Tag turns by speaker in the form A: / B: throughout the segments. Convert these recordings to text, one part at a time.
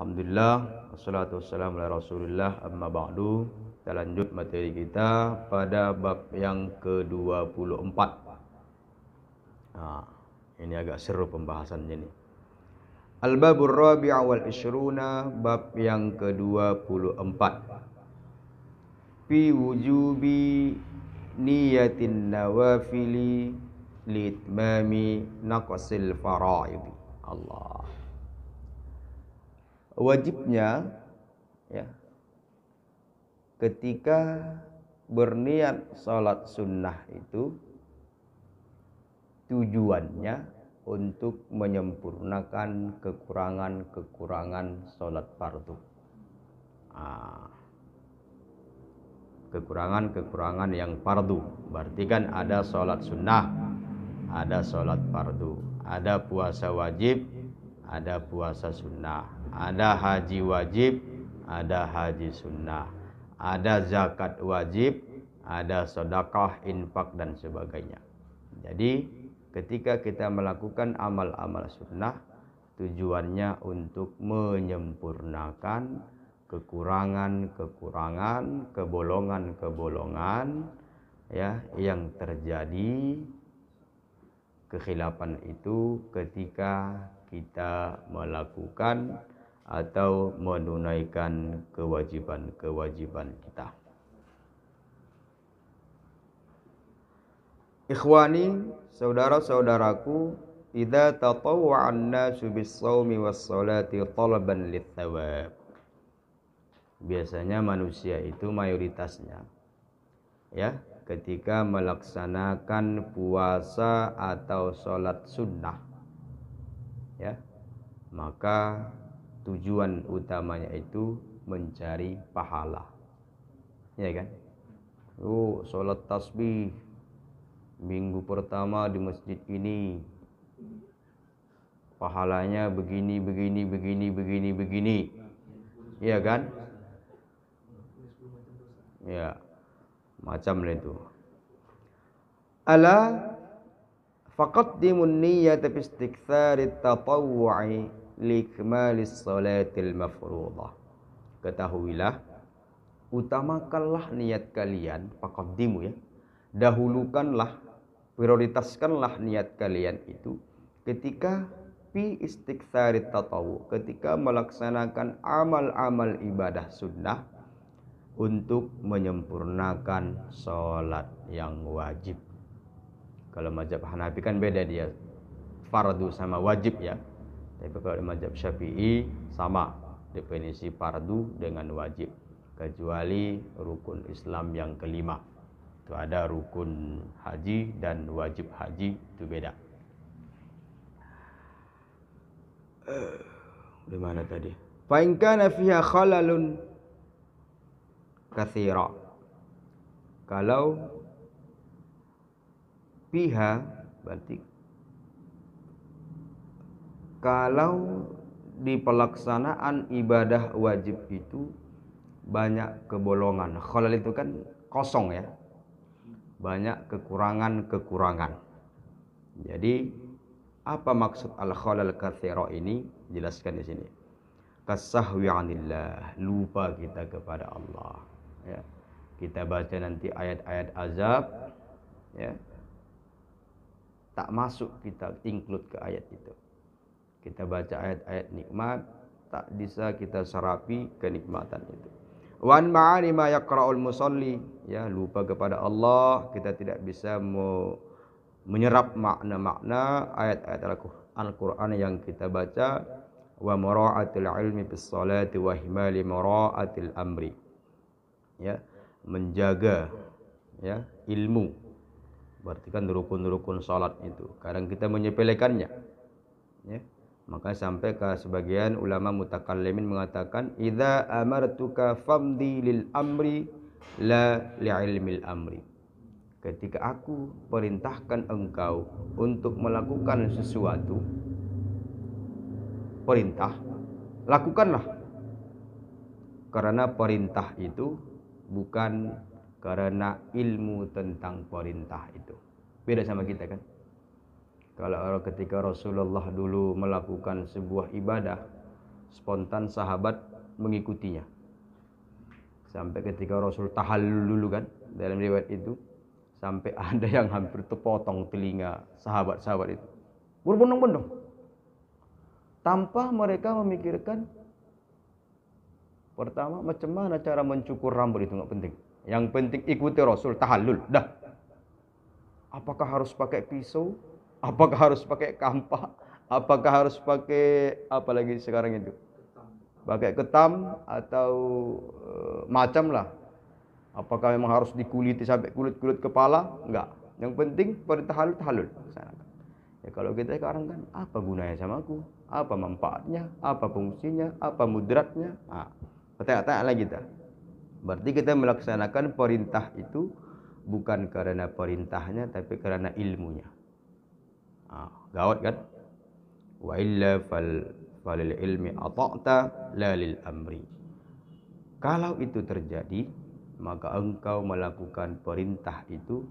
A: Alhamdulillah, wassalatu wassalamu ala Rasulillah, amma ba'du. Kita lanjut materi kita pada bab yang ke-24. Ini agak seru pembahasannya nih. Al-babur rabi' wal ishruna, bab yang ke-24. Fi wujubi niyatin nawafili litmami naqsil fara'id. Allah. Wajibnya ya, ketika berniat salat sunnah itu tujuannya untuk menyempurnakan kekurangan-kekurangan salat fardu. Kekurangan-kekurangan yang fardu. Berarti kan ada salat sunnah, ada salat fardu, ada puasa wajib, ada puasa sunnah, ada haji wajib, ada haji sunnah, ada zakat wajib, ada sedekah, infak dan sebagainya. Jadi ketika kita melakukan amal-amal sunnah, tujuannya untuk menyempurnakan kekurangan-kekurangan, kebolongan-kebolongan ya yang terjadi kekhilafan itu ketika kita melakukan atau menunaikan kewajiban-kewajiban kita. Ikhwani, saudara-saudaraku, idza tatawwa'a an-nasu bis-shaumi was-sholati talaban lit-thawab. Biasanya manusia itu mayoritasnya ya, ketika melaksanakan puasa atau sholat sunnah ya, maka tujuan utamanya itu mencari pahala, ya kan? Sholat tasbih minggu pertama di masjid ini pahalanya begini, ya kan? Ya, macam itu. Ala faqaddimun niyyata bi istiktsari tatawwu'i li ikmalis salatil mafruḍah. Ketahuilah, utamakanlah niat kalian, faqaddimu ya. Dahulukanlah, prioritaskanlah niat kalian itu ketika fi istiktsari tatawwu, ketika melaksanakan amal-amal ibadah sunnah untuk menyempurnakan sholat yang wajib. Kalau mazhab Hanafi kan beda dia, fardu sama wajib ya. Tapi kalau mazhab Syafi'i sama definisi fardu dengan wajib, kecuali rukun Islam yang kelima. Itu ada rukun haji dan wajib haji, itu beda. Di mana tadi? Fa in kana fiha khalalun katsira. Kalau fiha berarti kalau di pelaksanaan ibadah wajib itu banyak kebolongan. Khalal itu kan kosong ya, banyak kekurangan-kekurangan. Jadi apa maksud al-khalal katsira ini? Jelaskan di sini. Kasahwi anillah, lupa kita kepada Allah ya. Kita baca nanti ayat-ayat azab ya, tak masuk kita include ke ayat itu. Kita baca ayat-ayat nikmat, tak bisa kita sarapi kenikmatan itu. Wan ma'ani ma yaqra'ul musalli, ya, lupa kepada Allah, kita tidak bisa menyerap makna-makna ayat-ayat Al-Qur'an yang kita baca. Wa mura'atil ilmi bis salati wa himali mura'atil amri, ya, menjaga ya ilmu. Berarti kan rukun-rukun salat itu kadang kita menyepelekannya ya. Maka sampai ke sebagian ulama mutakallimin mengatakan idza amartuka famdi lil amri la li'ilmil amri. Ketika aku perintahkan engkau untuk melakukan sesuatu, perintah, lakukanlah. Karena perintah itu bukan karena ilmu tentang perintah itu. Beda sama kita kan. Kalau ketika Rasulullah dulu melakukan sebuah ibadah, spontan sahabat mengikutinya. Sampai ketika Rasul tahallul dulu kan, dalam riwayat itu, sampai ada yang hampir terpotong telinga sahabat-sahabat itu. Berbondong-bondong. Tanpa mereka memikirkan, pertama, macam mana cara mencukur rambut itu nggak penting. Yang penting ikuti Rasul, tahallul, dah. Apakah harus pakai pisau? Apakah harus pakai kampak? Apakah harus pakai apa lagi sekarang itu? Pakai ketam atau macam lah. Apakah memang harus dikuliti sampai kulit-kulit kepala? Enggak. Yang penting pada tahallul. Ya kalau kita sekarang kan, apa gunanya sama aku? Apa manfaatnya? Apa fungsinya? Apa mudaratnya? Bertanya-tanya lagi kita. Berarti kita melaksanakan perintah itu bukan karena perintahnya, tapi karena ilmunya. Gawat kan? Wa illa falil ilmi ata'ta la lil amri. Kalau itu terjadi, maka engkau melakukan perintah itu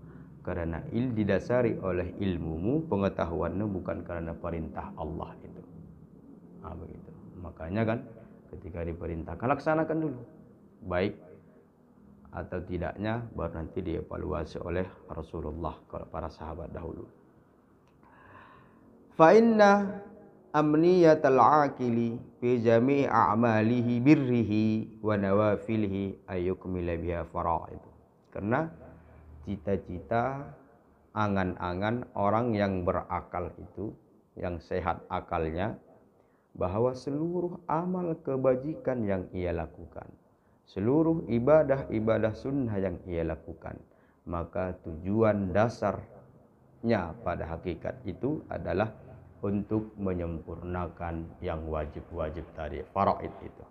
A: karena didasari oleh ilmumu, pengetahuanmu, bukan karena perintah Allah itu. Begitu. Makanya kan ketika diperintahkan, laksanakan dulu. Baik atau tidaknya baru nanti dievaluasi oleh Rasulullah, kalau para sahabat dahulu. Fa inna amniyatal aqili fi jami'i a'malihi birrihi wa nawafilihi ayyukmila biha fara'id. Karena cita-cita, angan-angan orang yang berakal itu, yang sehat akalnya, bahwa seluruh amal kebajikan yang ia lakukan, seluruh ibadah-ibadah sunnah yang ia lakukan, maka tujuan dasarnya pada hakikat itu adalah untuk menyempurnakan yang wajib-wajib tadi, faraid itu.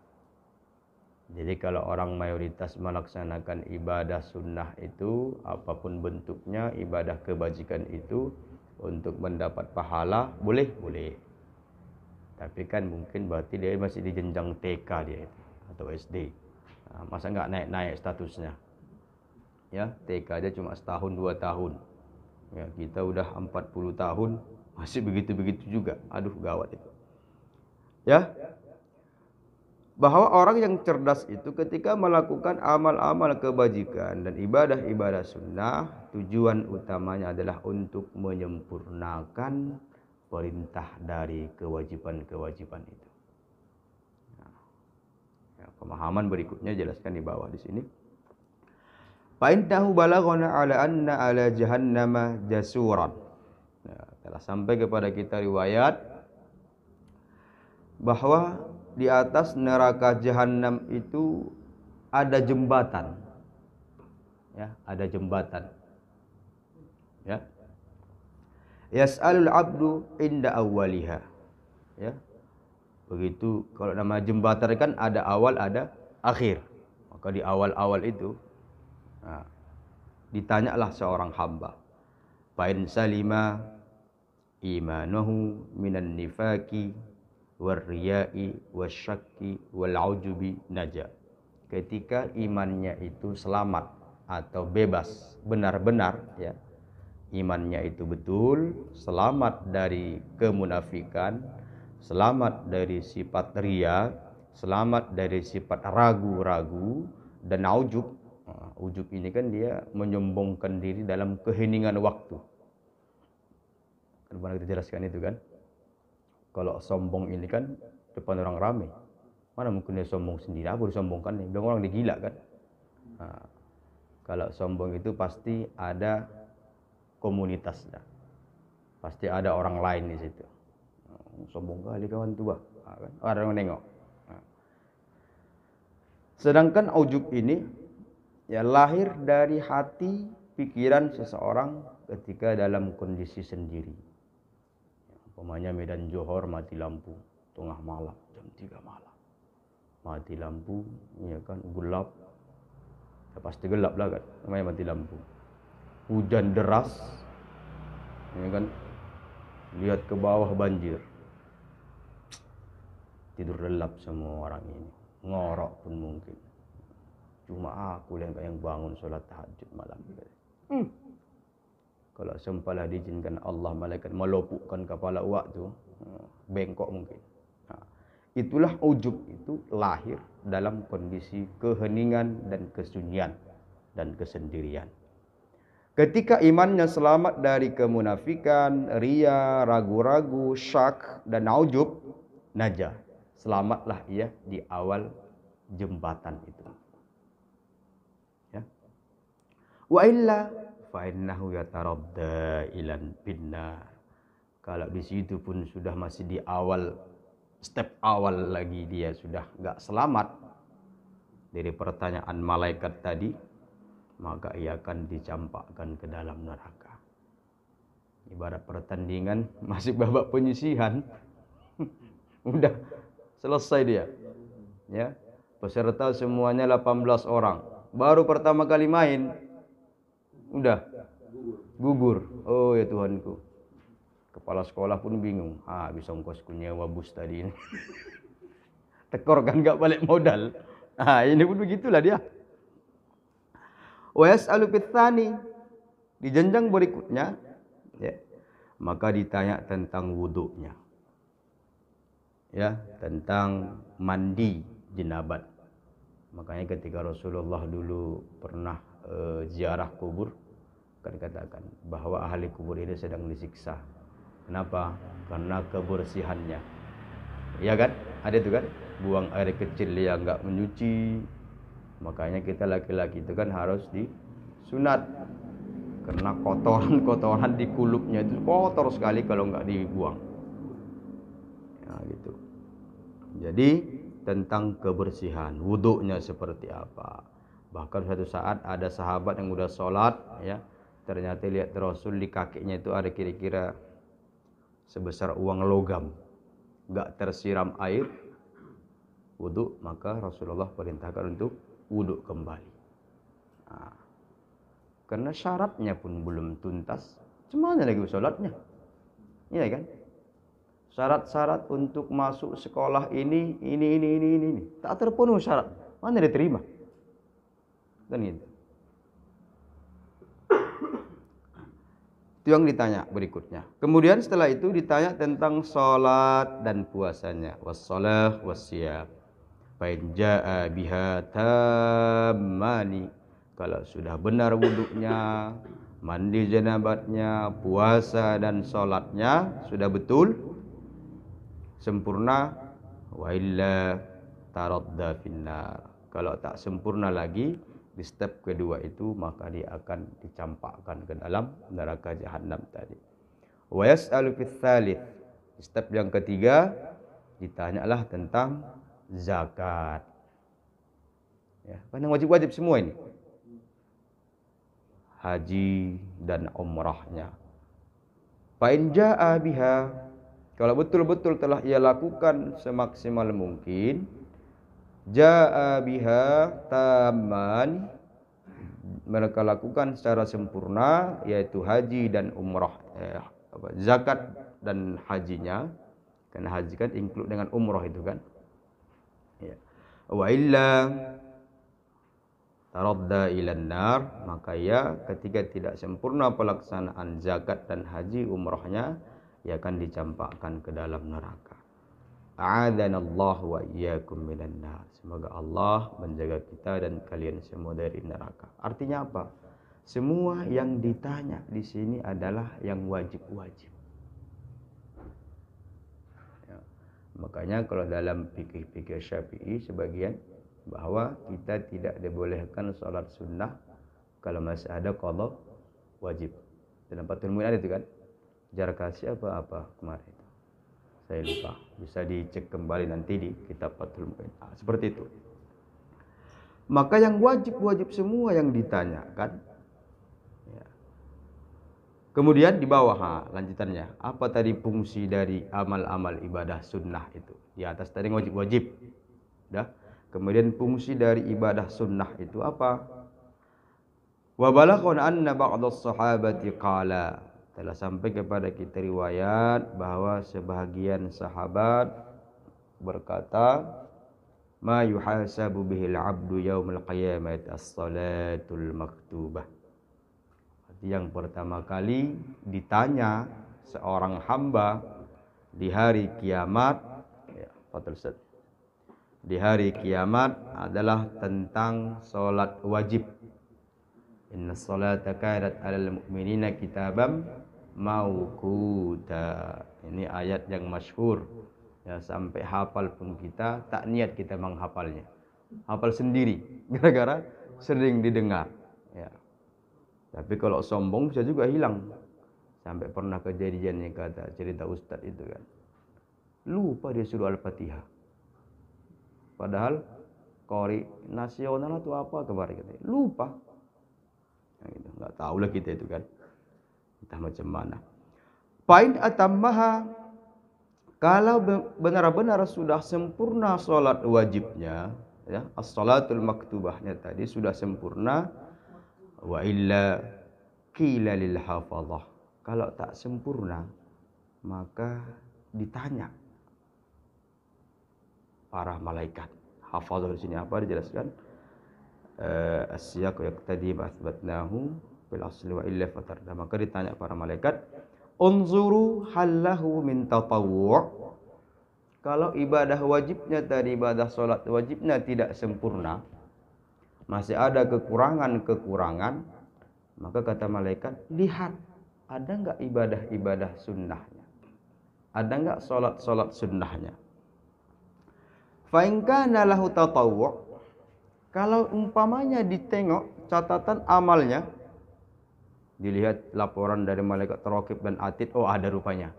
A: Jadi kalau orang mayoritas melaksanakan ibadah sunnah itu, apapun bentuknya, ibadah kebajikan itu, untuk mendapat pahala, boleh. Tapi kan mungkin berarti dia masih di jenjang TK dia itu, atau SD. Masa nggak naik-naik statusnya? Ya, TK aja cuma setahun 2 tahun. Ya, kita udah 40 tahun, masih begitu-begitu juga. Aduh, gawat itu. Ya, bahwa orang yang cerdas itu ketika melakukan amal-amal kebajikan dan ibadah-ibadah sunnah, tujuan utamanya adalah untuk menyempurnakan perintah dari kewajiban-kewajiban itu. Pemahaman berikutnya jelaskan di bawah di sini. Fa innahu balaghana ala anna ala jahannama jasuran. Telah sampai kepada kita riwayat bahwa di atas neraka jahanam itu ada jembatan. Ya, ada jembatan. Ya. Yas'alul abdu inda awwaliha. Ya. Begitu, kalau nama jembatan kan ada awal, ada akhir. Maka di awal-awal itu ditanyalah seorang hamba, fa in salima imanuhu minan nifaqi warriya'i wasyakki wal'ujubi naja. Ketika imannya itu selamat atau bebas, benar-benar ya, imannya itu betul, selamat dari kemunafikan, selamat dari sifat riya, selamat dari sifat ragu-ragu dan ujub. Ujub ini kan dia menyombongkan diri dalam keheningan waktu. Kan kita jelaskan itu kan. Kalau sombong ini kan depan orang ramai. Mana mungkin dia sombong sendiri, apa disombongkan nih? Bilang orang digila kan. Kalau sombong itu pasti ada komunitasnya. Pasti ada orang lain di situ. Sombong kali kawan tua. Kan? Ada yang nengok. Sedangkan ujub ini ya lahir dari hati, pikiran seseorang ketika dalam kondisi sendiri. Umpamanya Medan Johor mati lampu tengah malam, jam 3 malam. Mati lampu, ya kan, gelap. Ya pasti gelap lah kan, namanya mati lampu. Hujan deras, ya kan. Lihat ke bawah banjir. Tidur lelap semua orang ini. Ngorok pun mungkin. Cuma aku yang bangun sholat tahajud malam. Kalau sempalah diizinkan Allah, malaikat melopukkan kepala uak tu, bengkok mungkin. Itulah ujub itu lahir dalam kondisi keheningan dan kesunyian dan kesendirian. Ketika imannya selamat dari kemunafikan, ria, ragu-ragu, syak, dan ujub, najah. Selamatlah ia di awal jembatan itu. Ya. Wa illa fa innahu yataradda ilan binnar. Kalau di situ pun sudah masih di awal, step awal lagi dia sudah enggak selamat dari pertanyaan malaikat tadi, maka ia akan dicampakkan ke dalam neraka. Ibarat pertandingan masih babak penyisihan, udah selesai dia. Ya, peserta semuanya 18 orang. Baru pertama kali main, udah gugur. Oh ya Tuhanku. Kepala sekolah pun bingung. Bisa ongkosku nyewa bus tadi ini. Tekor kan nggak balik modal. Ini pun begitulah dia. Wa yas'alu fitsani, di jenjang berikutnya, ya, maka ditanya tentang wuduknya. Ya, tentang mandi jenabat. Makanya ketika Rasulullah dulu pernah ziarah kubur, kan katakan bahwa ahli kubur ini sedang disiksa. Kenapa? Karena kebersihannya. Ya kan? Ada itu kan? Buang air kecil yang enggak menyuci. Makanya kita laki-laki itu kan harus disunat. Karena kotoran-kotoran di kulupnya itu kotor sekali kalau enggak dibuang. Ya gitu. Jadi tentang kebersihan, wuduknya seperti apa. Bahkan suatu saat ada sahabat yang udah sholat, ya, ternyata lihat Rasul di kakinya itu ada kira-kira sebesar uang logam, enggak tersiram air wuduk, maka Rasulullah perintahkan untuk wuduk kembali. Karena syaratnya pun belum tuntas, gimana lagi sholatnya? Iya kan? Syarat-syarat untuk masuk sekolah ini, tak terpenuhi syarat, mana diterima? Kan gitu. Itu yang ditanya berikutnya. Kemudian setelah itu ditanya tentang sholat dan puasanya. Wassalah wassiyam. Fa'in ja'a biha tammani. Kalau sudah benar wuduknya, mandi jenabatnya, puasa dan sholatnya sudah betul, sempurna, wa illa taradda finnar. Kalau tak sempurna lagi, di step kedua itu maka dia akan dicampakkan ke dalam neraka jahanam tadi. Wa yas'alu fits tsalits. Step yang ketiga ditanyalah tentang zakat. Ya, kan wajib-wajib semua ini. Haji dan umrahnya. Fa in jaa biha, kalau betul-betul telah ia lakukan semaksimal mungkin, jaa biha tamman, mereka lakukan secara sempurna, yaitu haji dan umrah, zakat dan hajinya, karena haji kan include dengan umrah itu kan. Ya. Wa illa taradda ilan nar, maka ya ketika tidak sempurna pelaksanaan zakat dan haji umrahnya, ia akan dicampakkan ke dalam neraka. A'adhanallahu wa iyyakum minan nar. Semoga Allah menjaga kita dan kalian semua dari neraka. Artinya apa? Semua yang ditanya di sini adalah yang wajib-wajib. Ya. Makanya kalau dalam fikih-fikih Syafi'i sebagian bahwa kita tidak dibolehkan sholat sunnah kalau masih ada qadha wajib. Dalam Fathul Mu'in ada itu kan? Jar kasih apa kemarin itu. Saya lupa. Bisa dicek kembali nanti di kitab Fathul Mu'in. Seperti itu. Maka yang wajib-wajib semua yang ditanyakan. Ya. Kemudian di bawah lanjutannya. Apa tadi fungsi dari amal-amal ibadah sunnah itu? Di atas tadi wajib-wajib. Dah. Kemudian fungsi dari ibadah sunnah itu apa? Wa balaghana anna ba'dhas sahabati qala, telah sampai kepada kita riwayat bahwa sebahagian sahabat berkata, ma yuhasabu bihil abdu yaumil qiyamah as-salatul maktubah. Yang pertama kali ditanya seorang hamba di hari kiamat, ya, Fatul Ustaz. di hari kiamat adalah tentang salat wajib. Inna salata kanat 'alal mu'minina kitabam mauquta. Ini ayat yang masyhur. Ya, sampai hafal pun kita tak niat kita menghafalnya. Hafal sendiri gara-gara sering didengar. Ya. Tapi kalau sombong bisa juga hilang. Sampai pernah kejadian yang kata cerita Ustadz itu kan. Lupa dia suruh Al-Fatihah. Padahal qori nasional atau apa kemarin katanya. Lupa. Nah, gitu. Nggak tahu lah kita itu kan. Entah macam mana. Pain atammaha, kalau benar-benar sudah sempurna salat wajibnya, ya, as-salatul maktubahnya tadi sudah sempurna, wa illa qila lil hafadhah. Kalau tak sempurna, maka ditanya para malaikat. Hafadhah di sini apa dijelaskan? As-siyaq yaqtadi ba'tsbatnahu bil asli wa illa fatarda. Maka ditanya para malaikat, unzuru hallahu min tatawwu'. Kalau ibadah wajibnya tadi, ibadah salat wajibnya tidak sempurna, masih ada kekurangan-kekurangan, maka kata malaikat, lihat ada enggak ibadah-ibadah sunnahnya, ada enggak salat-salat sunnahnya. Fa in kana lahu tatawwu', kalau umpamanya ditengok catatan amalnya, dilihat laporan dari malaikat raqib dan atid, oh ada rupanya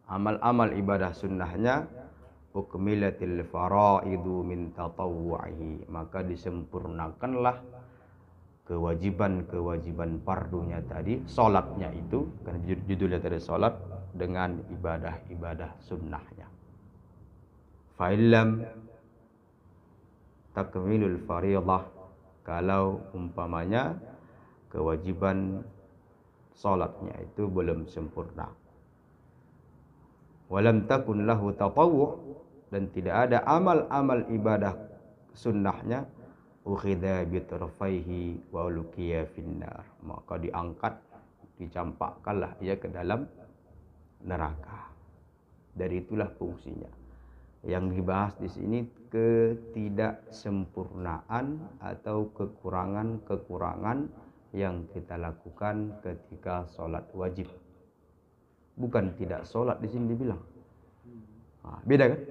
A: amal-amal ibadah sunnahnya, ukmilatil faraidu min tatawwu'ihi, maka disempurnakanlah kewajiban-kewajiban fardunya tadi, salatnya itu, kan judulnya tadi salat, dengan ibadah-ibadah sunnahnya. Fa illam takmilul fariidah, kalau umpamanya kewajiban salatnya itu belum sempurna. Walam takun lahu tatawwu', dan tidak ada amal-amal ibadah sunnahnya, ukhidha bitarfaihi wa ulqiya finnar, maka diangkat, dicampakkanlah ia ke dalam neraka. Dari itulah fungsinya. Yang dibahas di sini ketidaksempurnaan atau kekurangan-kekurangan yang kita lakukan ketika sholat wajib. Bukan tidak sholat di sini dibilang. Beda kan?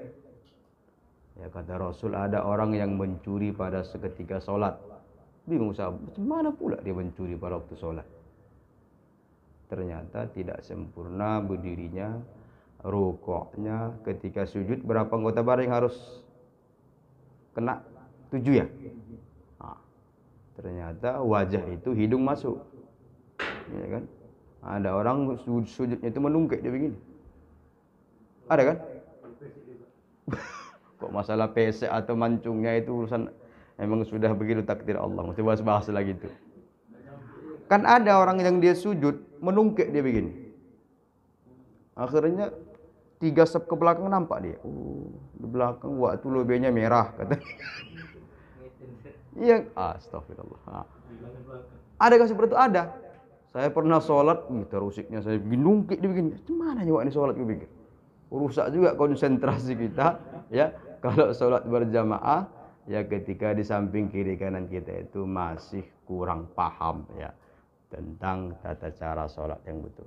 A: Ya, kata Rasul, ada orang yang mencuri pada seketika sholat. Bingung sahabat, macam mana pula dia mencuri pada waktu sholat? Ternyata tidak sempurna berdirinya, rukuknya, ketika sujud berapa anggota badan yang harus kena? 7 ya? Ternyata wajah itu hidung masuk, ya kan? Ada orang sujudnya itu menungkik dia begini. Ada kan? Kok masalah pesek atau mancungnya itu urusan memang sudah begitu takdir Allah. Mesti bahas lagi itu. Kan ada orang yang dia sujud menungkik dia begini. Akhirnya 3 step ke belakang nampak dia. Oh, di belakang waktu lobenya merah kata. Iya, astagfirullah. Adakah seperti itu? Ada. Saya pernah sholat, terusiknya saya nungkik dia begini. Gimana nyawa ini sholat gue pikir. Rusak juga konsentrasi kita, ya. Kalau sholat berjamaah, ya ketika di samping kiri kanan kita itu masih kurang paham, ya, tentang tata cara sholat yang betul.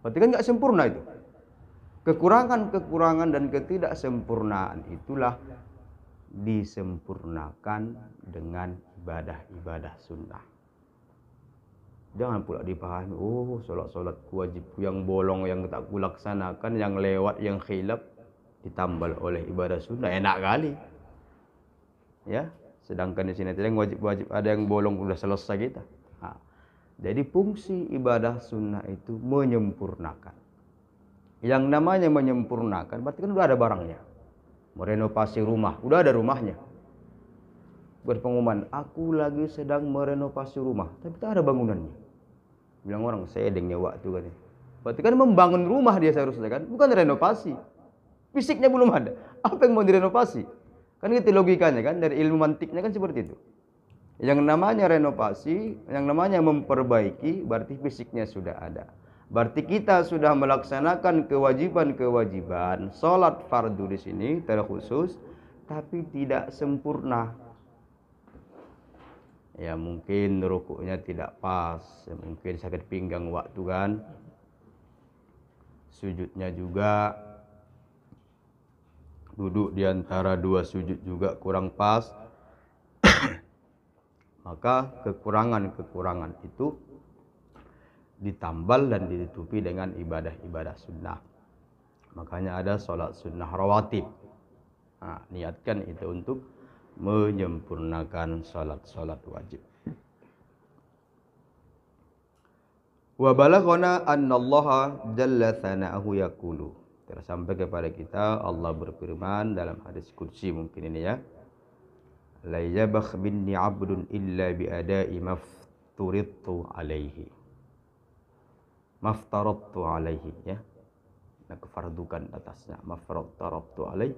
A: Berarti kan nggak sempurna itu. Kekurangan-kekurangan dan ketidaksempurnaan itulah disempurnakan dengan ibadah-ibadah sunnah. Jangan pula dipahami, oh sholat-sholatku wajibku yang bolong, yang tak kulaksanakan, yang lewat, yang khilaf, ditambal oleh ibadah sunnah. Enak kali. Ya, sedangkan di sini yang wajib-wajib ada yang bolong sudah selesai kita. Jadi fungsi ibadah sunnah itu menyempurnakan. Yang namanya menyempurnakan berarti kan udah ada barangnya. Merenovasi rumah, udah ada rumahnya. Buat pengumuman, aku lagi sedang merenovasi rumah, tapi tak ada bangunannya. Bilang orang, saya edengnya waktu kan. Berarti kan membangun rumah dia seharusnya kan, bukan renovasi. Fisiknya belum ada. Apa yang mau direnovasi? Kan itu logikanya kan, dari ilmu mantiknya kan seperti itu. Yang namanya renovasi, yang namanya memperbaiki, berarti fisiknya sudah ada. Berarti kita sudah melaksanakan kewajiban-kewajiban salat fardu di sini terkhusus, tapi tidak sempurna. Ya mungkin rukuknya tidak pas, ya, mungkin sakit pinggang waktu kan. Sujudnya juga duduk di antara dua sujud juga kurang pas. Maka kekurangan-kekurangan itu ditambal dan ditutupi dengan ibadah-ibadah sunnah. Makanya ada sholat sunnah rawatib. Nah, niatkan itu untuk menyempurnakan sholat-sholat wajib. Wa balaghana annallaha jalla thana'ahu yaqulu. Sampai kepada kita Allah berfirman dalam hadis qudsi mungkin ini ya. La yabakh minni 'abdun illa bi ada'i mafturidtu alaihi. Maftaradtu alaihi ya. Nah, kefardukan atasnya maftaradtu alaihi.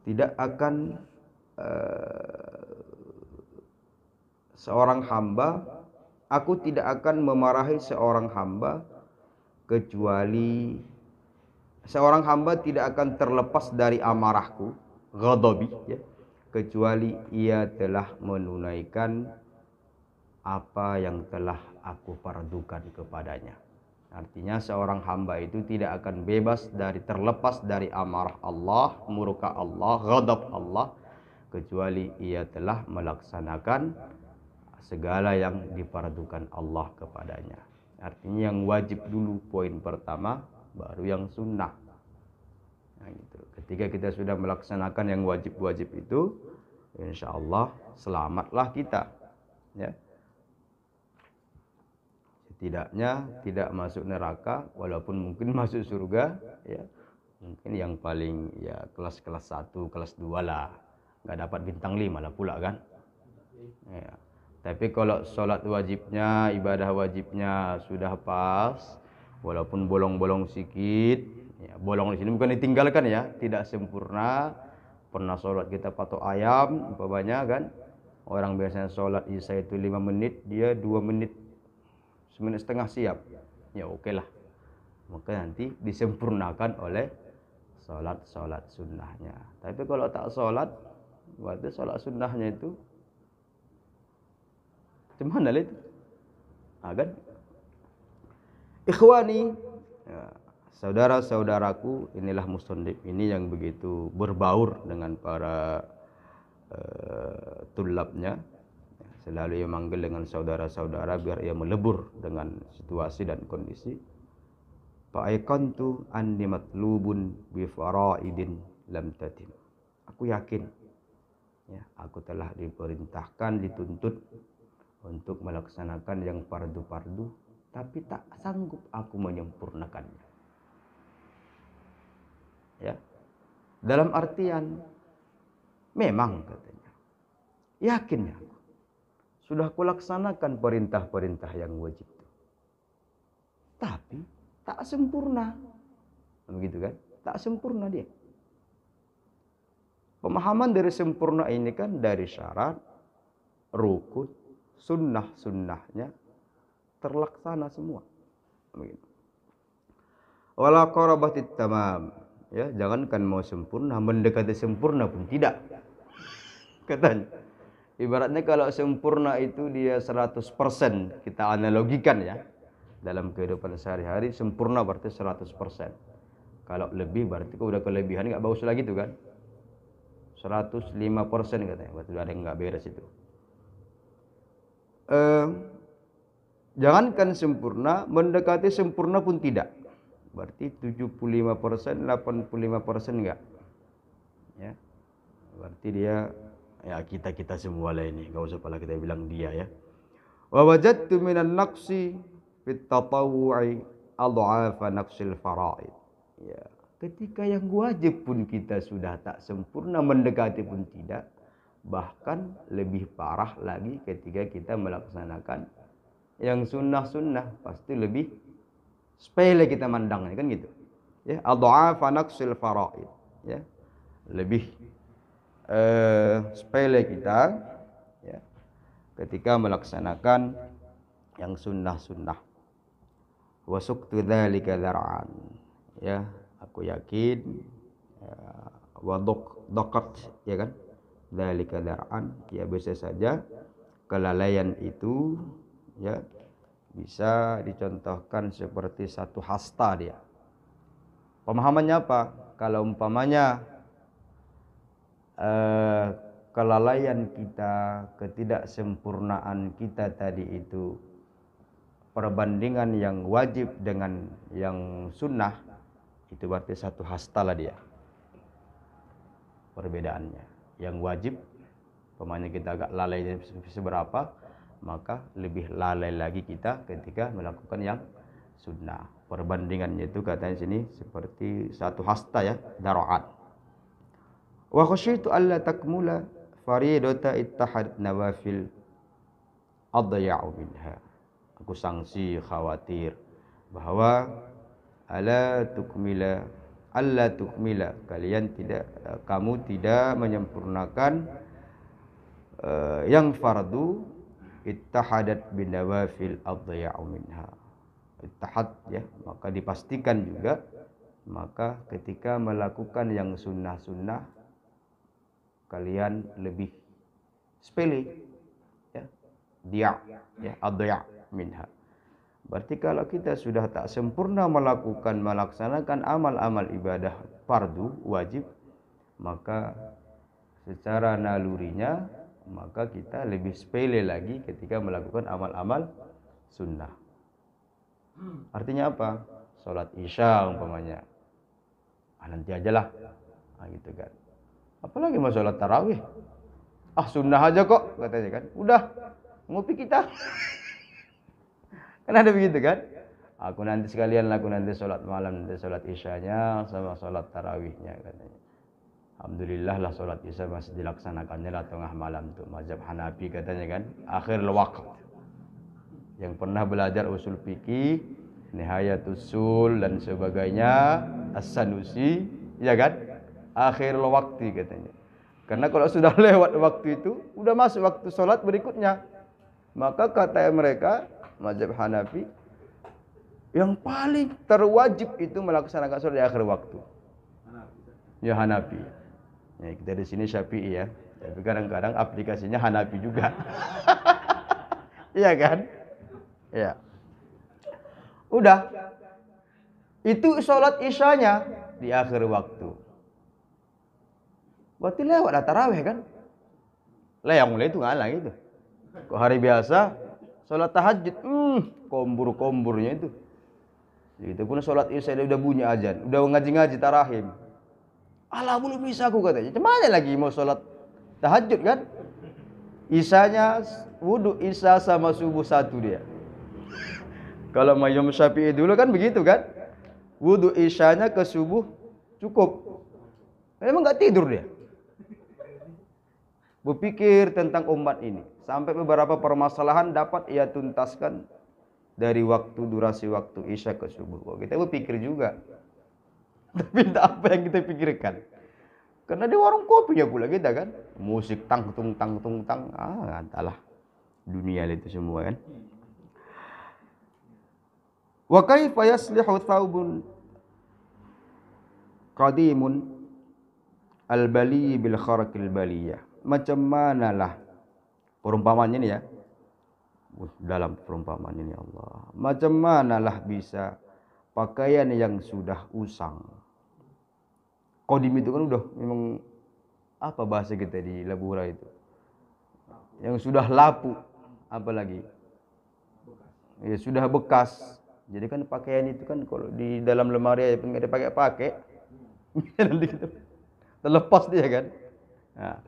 A: Tidak akan seorang hamba, aku tidak akan memarahi seorang hamba kecuali seorang hamba tidak akan terlepas dari amarahku, ghadabi ya, kecuali ia telah menunaikan apa yang telah aku fardukan kepadanya. Artinya seorang hamba itu tidak akan bebas dari terlepas dari amarah Allah, murka Allah, ghadab Allah, kecuali ia telah melaksanakan segala yang difardukan Allah kepadanya. Artinya yang wajib dulu poin pertama, baru yang sunnah. Nah, gitu. Ketika kita sudah melaksanakan yang wajib-wajib itu, insya Allah selamatlah kita. Ya. Setidaknya tidak masuk neraka, walaupun mungkin masuk surga, ya. Mungkin yang paling ya kelas-kelas 1, kelas 2 lah. Nggak dapat bintang 5 lah pula kan. Ya. Tapi kalau sholat wajibnya, ibadah wajibnya sudah pas, walaupun bolong-bolong sedikit, ya, bolong di sini bukan ditinggalkan ya, tidak sempurna. Pernah sholat kita patok ayam, umpamanya kan, orang biasanya sholat isya itu 5 menit, dia 2 menit, 1,5 menit siap, ya oke lah. Maka nanti disempurnakan oleh sholat sunnahnya. Tapi kalau tak sholat, berarti sholat sunnahnya itu cuman itu, kan? Ikhwani, ya, saudara-saudaraku, inilah musannif ini yang begitu berbaur dengan para tulabnya. Selalu ia manggil dengan saudara-saudara biar ia melebur dengan situasi dan kondisi. Fa'aiqantu anni matlubun bi faraidin lam tatim. Aku yakin, ya, aku telah diperintahkan, dituntut untuk melaksanakan yang fardu-fardu, tapi tak sanggup aku menyempurnakannya. Ya. Dalam artian memang katanya, yakin aku sudah kulaksanakan perintah-perintah yang wajib itu, tapi tak sempurna. Begitu kan? Tak sempurna dia. Pemahaman dari sempurna ini kan dari syarat, rukun, sunnah-sunnahnya terlaksana semua. Begitu. Wala qarabatit tamam. Ya, jangankan mau sempurna, mendekati sempurna pun tidak. Katanya. Ibaratnya kalau sempurna itu dia 100%, kita analogikan ya. Dalam kehidupan sehari-hari sempurna berarti 100%. Kalau lebih berarti udah kelebihan, nggak bagus lagi tuh kan. 105% katanya, berarti ada yang nggak beres itu. Jangankan sempurna, mendekati sempurna pun tidak. Berarti 75%, 85% enggak. Ya. Berarti dia, ya kita semua lah ini, enggak usah pala kita bilang dia ya. Wa wajadtu minan naqsi fit tatawwu'i adhafa naqsil faraid. Ya, ketika yang wajib pun kita sudah tak sempurna, mendekati pun tidak, bahkan lebih parah lagi ketika kita melaksanakan yang sunnah-sunnah, pasti lebih sepele kita mandangnya kan gitu. Ya, adhafa naqsil faraid. Ya. Lebih sepele kita ya ketika melaksanakan yang sunnah-sunnah. wa suqtu dzalika dzar'an. Ya, aku yakin wa daqat, ya kan? Dzalika dzar'an, ya bisa saja kelalaian itu ya bisa dicontohkan seperti satu hasta dia. Pemahamannya apa? Kalau umpamanya kelalaian kita, ketidaksempurnaan kita tadi itu perbandingan yang wajib dengan yang sunnah, itu berarti satu hasta lah dia perbedaannya. Yang wajib pemahamannya kita agak lalai seberapa, maka lebih lalai lagi kita ketika melakukan yang sunnah. Perbandingannya itu katanya sini seperti satu hasta ya, dara'at. Wa khasyitu alla takmula faridata ittahad nawafil adya'u minha. Aku sangsi khawatir bahwa alla tukmila kamu tidak menyempurnakan yang fardu ittahadat bin nawafil adya'u minha. Ittahad ya, maka dipastikan juga maka ketika melakukan yang sunnah-sunnah kalian lebih sepele ya, dia ya, adya minha. Berarti kalau kita sudah tak sempurna melaksanakan amal-amal ibadah fardu wajib, maka secara nalurinya maka kita lebih sepele lagi ketika melakukan amal-amal sunnah. Artinya apa? Salat Isya umpamanya, nanti ajalah, gitu kan. Apalagi mau salat tarawih, sunnah aja kok katanya kan. Udah ngopi kita. Kan ada begitu kan? Aku nanti salat malam, nanti salat Isyanya sama salat tarawihnya katanya. Alhamdulillah lah salat Isya masih dilaksanakannya lah tengah malam tuh. Mazhab Hanafi katanya kan, akhir waqt. Yang pernah belajar usul fikih, Nihayatus Sul dan sebagainya, As-Sanusi, ya kan? Akhir waktu katanya. Karena kalau sudah lewat waktu itu, udah masuk waktu salat berikutnya. Maka kata mereka, mazhab Hanafi, yang paling terwajib itu melaksanakan salat di akhir waktu. Ya Hanafi. Ya, kita di sini Syafi'i ya. Tapi kadang-kadang aplikasinya Hanafi juga. Iya kan? Ya. Udah. Itu salat Isyanya di akhir waktu. Berarti lewat tarawih kan? Lah yang mulai itu ngalang itu. Kok hari biasa salat tahajud, kombur-komburnya itu. Itu pun salat Isya udah bunyi azan, udah ngaji-ngaji tarahim. Alah belum bisa aku katanya. Cuman lagi mau salat tahajud kan? Isyanya wudu Isya sama subuh satu dia. Kalau Imam Syafi'i dulu kan begitu kan? Wudu Isyanya ke subuh cukup. Memang enggak tidur dia. Berpikir tentang umat ini. Sampai beberapa permasalahan dapat ia tuntaskan dari durasi waktu Isya ke subuh. Kita berpikir juga. Tapi tak apa yang kita pikirkan. Karena di warung kopinya pula kita kan. Musik tang tung tang tung tang. Entahlah. Dunia itu semua kan. Wa kaifa yaslihu thawbun qadimun al-bali bil kharqil baliyah. Macam manalah perumpamaan ini ya. Dalam perumpamaan ini Allah. Macam manalah bisa pakaian yang sudah usang. Qadim itu kan udah memang apa bahasa kita di Labura itu. Yang sudah lapuk, apalagi ya sudah bekas. Jadi kan pakaian itu kan kalau di dalam lemari aja pun enggak dipakai-pakai. Nanti kita terlepas dia kan. Nah,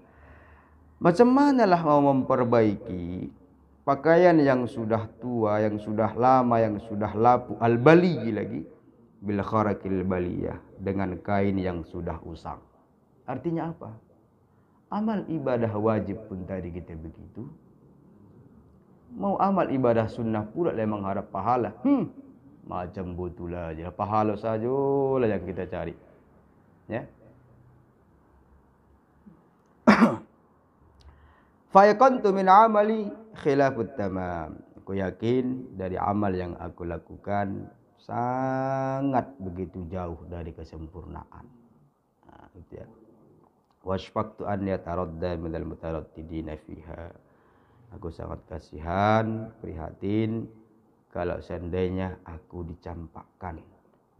A: macam manalah mau memperbaiki pakaian yang sudah tua, yang sudah lama, yang sudah lapuk, al-bali lagi bil kharaqil baliyah, dengan kain yang sudah usang. Artinya apa? Amal ibadah wajib pun tadi kita begitu. Mau amal ibadah sunnah pula memang harap pahala. Macam betul aja, pahala sajalah yang kita cari. Ya. Fa yaqantu min amali khilafut tamam. Aku yakin dari amal yang aku lakukan sangat begitu jauh dari kesempurnaan. Nah, gitu ya. Wasfaqtu an yataradda minal mutaraddidina fiha. Aku sangat kasihan, prihatin kalau seandainya aku dicampakkan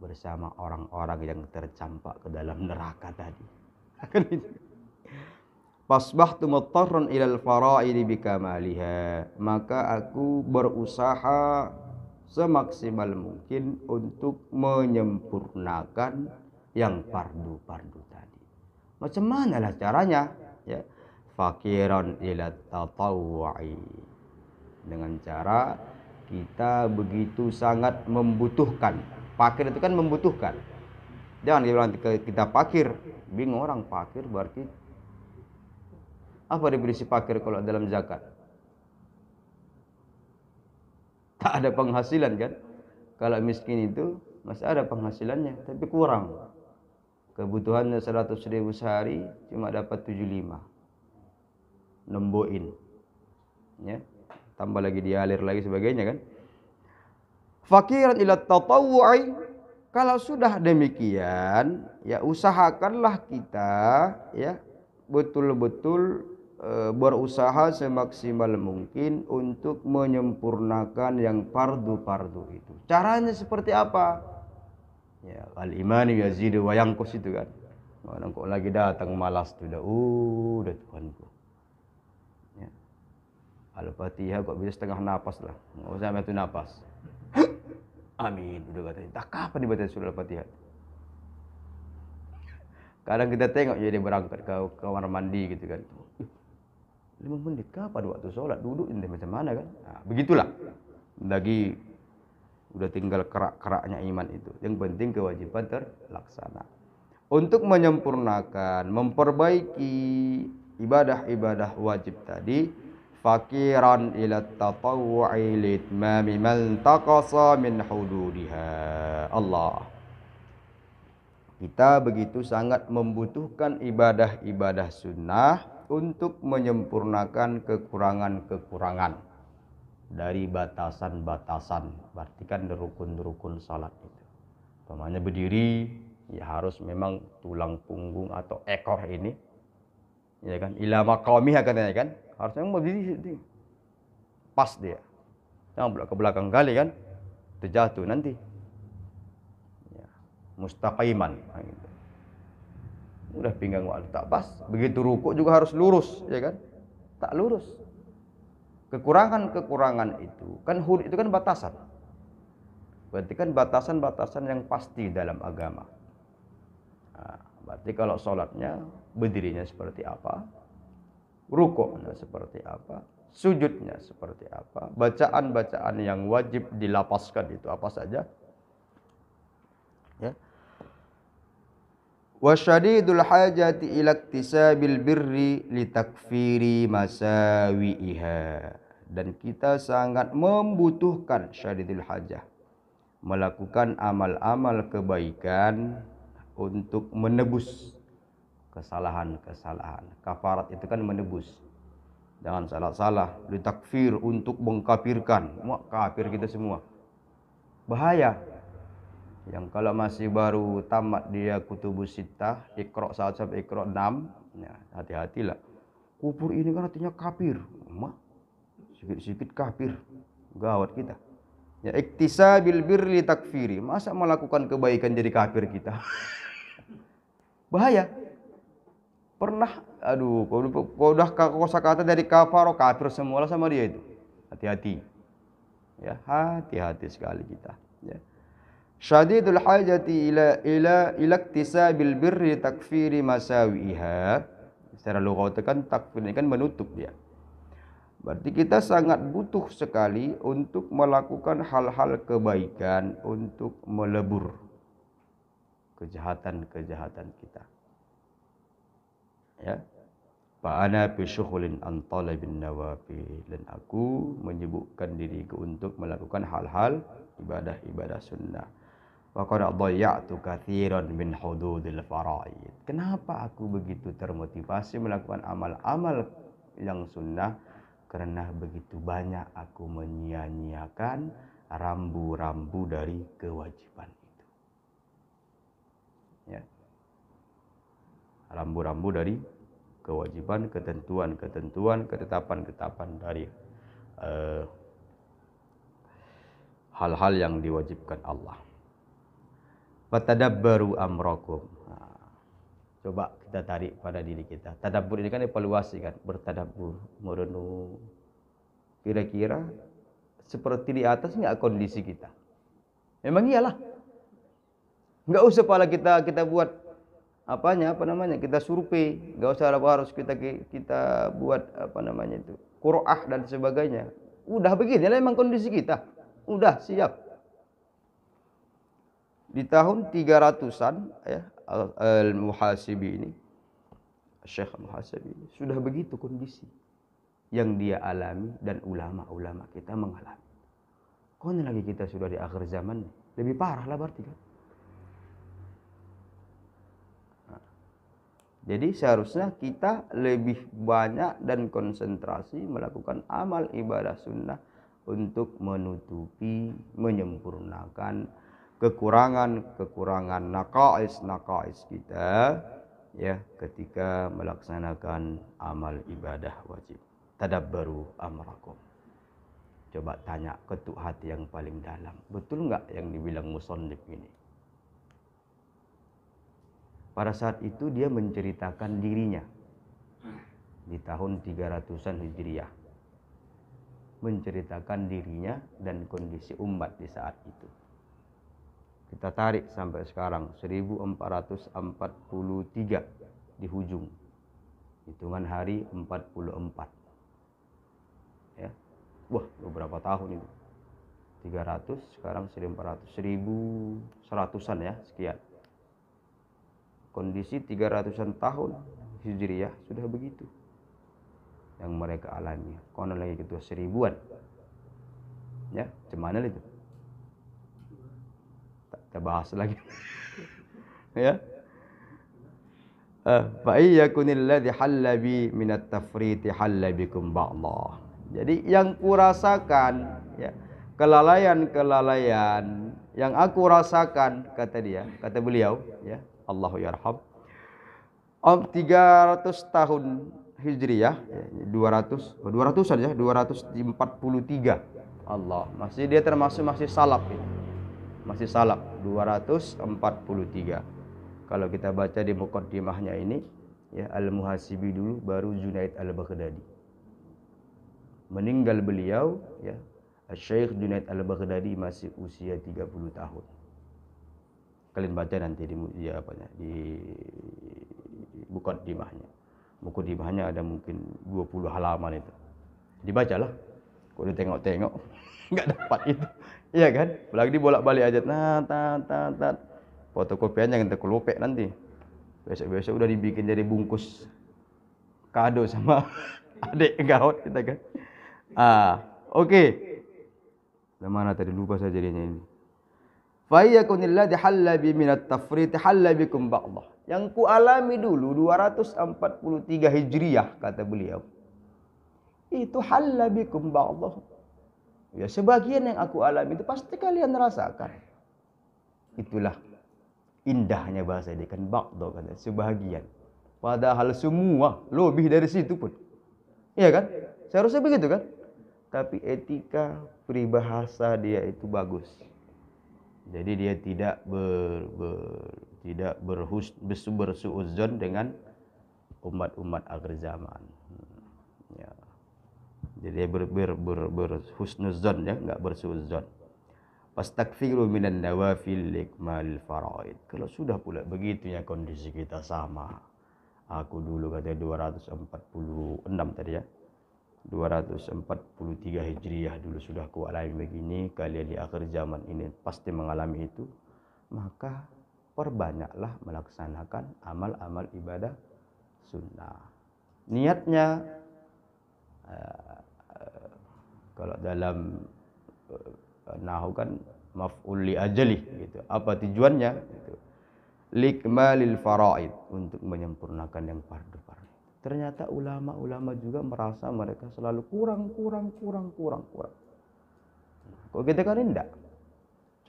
A: bersama orang-orang yang tercampak ke dalam neraka tadi. Fasbahtu muttarran ilal fara'idi bikamaliha. Maka aku berusaha semaksimal mungkin untuk menyempurnakan yang fardu-fardu tadi. Macam mana lah caranya? Ya. Fakiran ila tatawwu'i. Dengan cara kita begitu sangat membutuhkan. Fakir itu kan membutuhkan. Jangan dibilang kita fakir. Bingung orang fakir berarti apa definisi fakir kalau dalam zakat? Tak ada penghasilan kan? Kalau miskin itu masih ada penghasilannya tapi kurang. Kebutuhannya 100.000 sehari cuma dapat 75. Nemboin. Ya. Tambah lagi dialir lagi sebagainya kan? Fakiran ila tatawwu'i. Kalau sudah demikian, ya usahakanlah kita ya betul-betul berusaha semaksimal mungkin untuk menyempurnakan yang fardu-fardu itu. Caranya seperti apa? Ya, al-imani yazidu wa yanqus itu kan. Orang kok lagi datang malas tuh udah Tuhanku. Ya. Al-Fatihah kok bisa setengah napas lah. Enggak usah sampai napas. Amin udah katanya. Tak kapan dibaca surah Al-Fatihah? Kadang kita tengok dia berangkat ke kamar mandi gitu kan. 5 menit kapan waktu sholat duduk ini macam mana kan? Nah, begitulah. Lagi udah tinggal kerak-keraknya iman itu. Yang penting kewajiban terlaksana. Untuk menyempurnakan, memperbaiki ibadah-ibadah wajib tadi, fakiran ila tatawwu'i litmami man taqasa min hududiha. Allah. Kita begitu sangat membutuhkan ibadah-ibadah sunnah untuk menyempurnakan kekurangan-kekurangan dari batasan-batasan. Berarti kan rukun-rukun salat itu. Umpamanya berdiri, ya harus memang tulang punggung atau ekor ini, ya kan, ila maqamiha katanya kan, harus memang berdiri pas dia. Jangan pula ke belakang kali kan, terjatuh nanti. Ya, mustaqiman. Nah, gitu. Udah pinggang waktu tak pas, begitu rukuk juga harus lurus, ya kan? Tak lurus. Kekurangan-kekurangan itu kan itu kan batasan. Berarti kan batasan-batasan yang pasti dalam agama. Nah, berarti kalau sholatnya berdirinya seperti apa, rukuknya seperti apa, sujudnya seperti apa, bacaan-bacaan yang wajib dilapaskan itu apa saja. Ya. Wasyadidul hajati ila iktisabil birri litakfiri masawi'iha. Dan kita sangat membutuhkan syadidul hajah, melakukan amal-amal kebaikan untuk menebus kesalahan-kesalahan. Kafarat itu kan menebus. Jangan salah-salah, litakfir untuk mengkafirkan. Kafir kita semua. Bahaya. Yang kalau masih baru tamat dia kutubus sittah, Iqra 1 sampai Iqra 6, ya, hati-hatilah. Kufur ini kan artinya kafir. Sikit-sikit kafir. Gawat kita. Ya, iktisabil birri takfiri. Masa melakukan kebaikan jadi kafir kita? Bahaya. Pernah, aduh, kau udah kosakata dari kafaro, kafir semua sama dia itu. Hati-hati. Ya, hati-hati sekali kita. Ya. Syadidul hajati ila iktisabil birri takfiri masawiha. Secara lughat kan takfir ini kan menutup dia. Berarti kita sangat butuh sekali untuk melakukan hal-hal kebaikan untuk melebur kejahatan-kejahatan kita. Ya. Fa ana bi syughlin an talabin nawafil, dan aku menyibukkan diriku untuk melakukan hal-hal ibadah-ibadah sunnah. Wa qad dhayya'tu katsiran min hududil faraid. Kenapa aku begitu termotivasi melakukan amal-amal yang sunnah? Karena begitu banyak aku menyia-nyiakan rambu-rambu dari kewajiban itu. Ya. Rambu-rambu dari kewajiban, ketentuan-ketentuan, ketetapan-ketetapan dari hal-hal yang diwajibkan Allah. Fatadabbaru amrakum. Coba kita tarik pada diri kita. Tadabbur ini kan evaluasi kan, bertadabbur, merenung. Kira-kira seperti di atas nggak kondisi kita? Memang iyalah. Nggak usah pala kita buat apa namanya, kita survei, nggak usah harus kita buat qur'ah dan sebagainya. Udah beginilah memang kondisi kita. Udah siap. Di tahun 300-an ya, Al-Muhasibi ini, Syekh Al-Muhasibi ini, sudah begitu kondisi yang dia alami dan ulama-ulama kita mengalami. Kok ini lagi kita sudah di akhir zaman, lebih parah lah berarti kan. Jadi seharusnya kita lebih banyak dan konsentrasi melakukan amal ibadah sunnah untuk menutupi, menyempurnakan kekurangan naqais kita ya ketika melaksanakan amal ibadah wajib. Tadabbaru amrakum. Coba tanya ketuk hati yang paling dalam, betul nggak yang dibilang musannif ini? Pada saat itu dia menceritakan dirinya di tahun 300-an Hijriah. Menceritakan dirinya dan kondisi umat di saat itu. Kita tarik sampai sekarang 1443 di hujung. Hitungan hari 44. Ya. Wah, beberapa tahun itu. 300 sekarang 1400, 1100-an ya, sekian. Kondisi 300-an tahun Hijriah sudah begitu yang mereka alami. Konon lagi ketua 1000-an. Ya, cuman itu. Kita bahas lagi. Ya. Fa iyyakunil ladzi halla bi minat tafriti halla bikum ba'dha. Jadi yang kurasakan ya, kelalaian yang aku rasakan, kata beliau ya, Allahu yarham. 300 tahun Hijriah, 200-an ya, 243. Allah, masih dia termasuk masih salaf ya. Masih salaf 243. Kalau kita baca di muqaddimahnya ini ya, Al-Muhasibi dulu baru Junaid Al-Baghdadi. Meninggal beliau ya, Syekh Junaid Al-Baghdadi masih usia 30 tahun. Kalian baca nanti di muqaddimahnya. Muqaddimahnya ada mungkin 20 halaman itu. Dibacalah. Kok ditengok-tengok enggak dapat itu. Iya kan? Apalagi dibolak-balik aja. Fotokopiannya kita kelopek nanti. Besok-besok udah dibikin jadi bungkus kado sama adik gawat kita kan. Oke. Mana tadi lupa saya jadinya ini. Fa yakunil ladzi halla bi minat tafrit halla bikum ba'dha. Yang ku alami dulu 243 Hijriah kata beliau. Itu halla bikum ba'dha. Ya, sebagian yang aku alami itu pasti kalian rasakan. Itulah indahnya bahasa ini kan, ba'dha kan, sebagian. Padahal semua lebih dari situ pun. Iya kan? Seharusnya begitu kan? Tapi etika peribahasa dia itu bagus. Jadi dia tidak bersuudzon dengan umat-umat akhir zaman. Ya. Jadi dia berhusnuzon ya, enggak bersuudzon. Pastakfiru minan nawafil likmalil faraid. Kalau sudah pula begitunya kondisi kita sama. Aku dulu kata 246 tadi ya. 243 Hijriah dulu sudah ku alami begini, kalian di akhir zaman ini pasti mengalami itu. Maka perbanyaklah melaksanakan amal-amal ibadah sunnah. Niatnya kalau dalam nahwu kan maf'ul li ajali gitu. Apa tujuannya? Gitu. Likmalil faraid, untuk menyempurnakan yang fardu-fardu. Ternyata ulama-ulama juga merasa mereka selalu kurang. Kok kita kan enggak?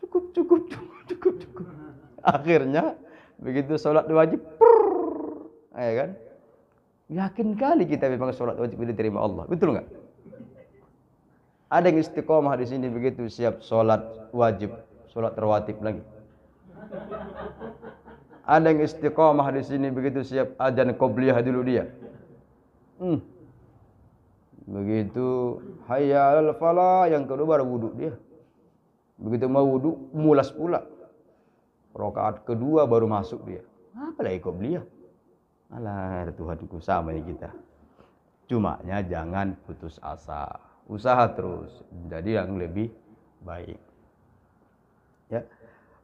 A: Cukup. Akhirnya begitu sholat wajib, ya kan? Yakin kali kita memang sholat wajib diterima Allah, betul nggak? Ada yang istiqomah di sini begitu siap sholat wajib, sholat rawatib lagi. Ada yang istiqomah di sini begitu siap azan qobliyah dulu dia. Begitu hayya 'alal falah yang kedua baru wudu dia. Begitu mau wudu mulas pula. Rakaat kedua baru masuk dia. Apa lagi qobliyah? Alah Tuhanku sama ini kita. Cumanya jangan putus asa. Usaha terus jadi yang lebih baik. Ya.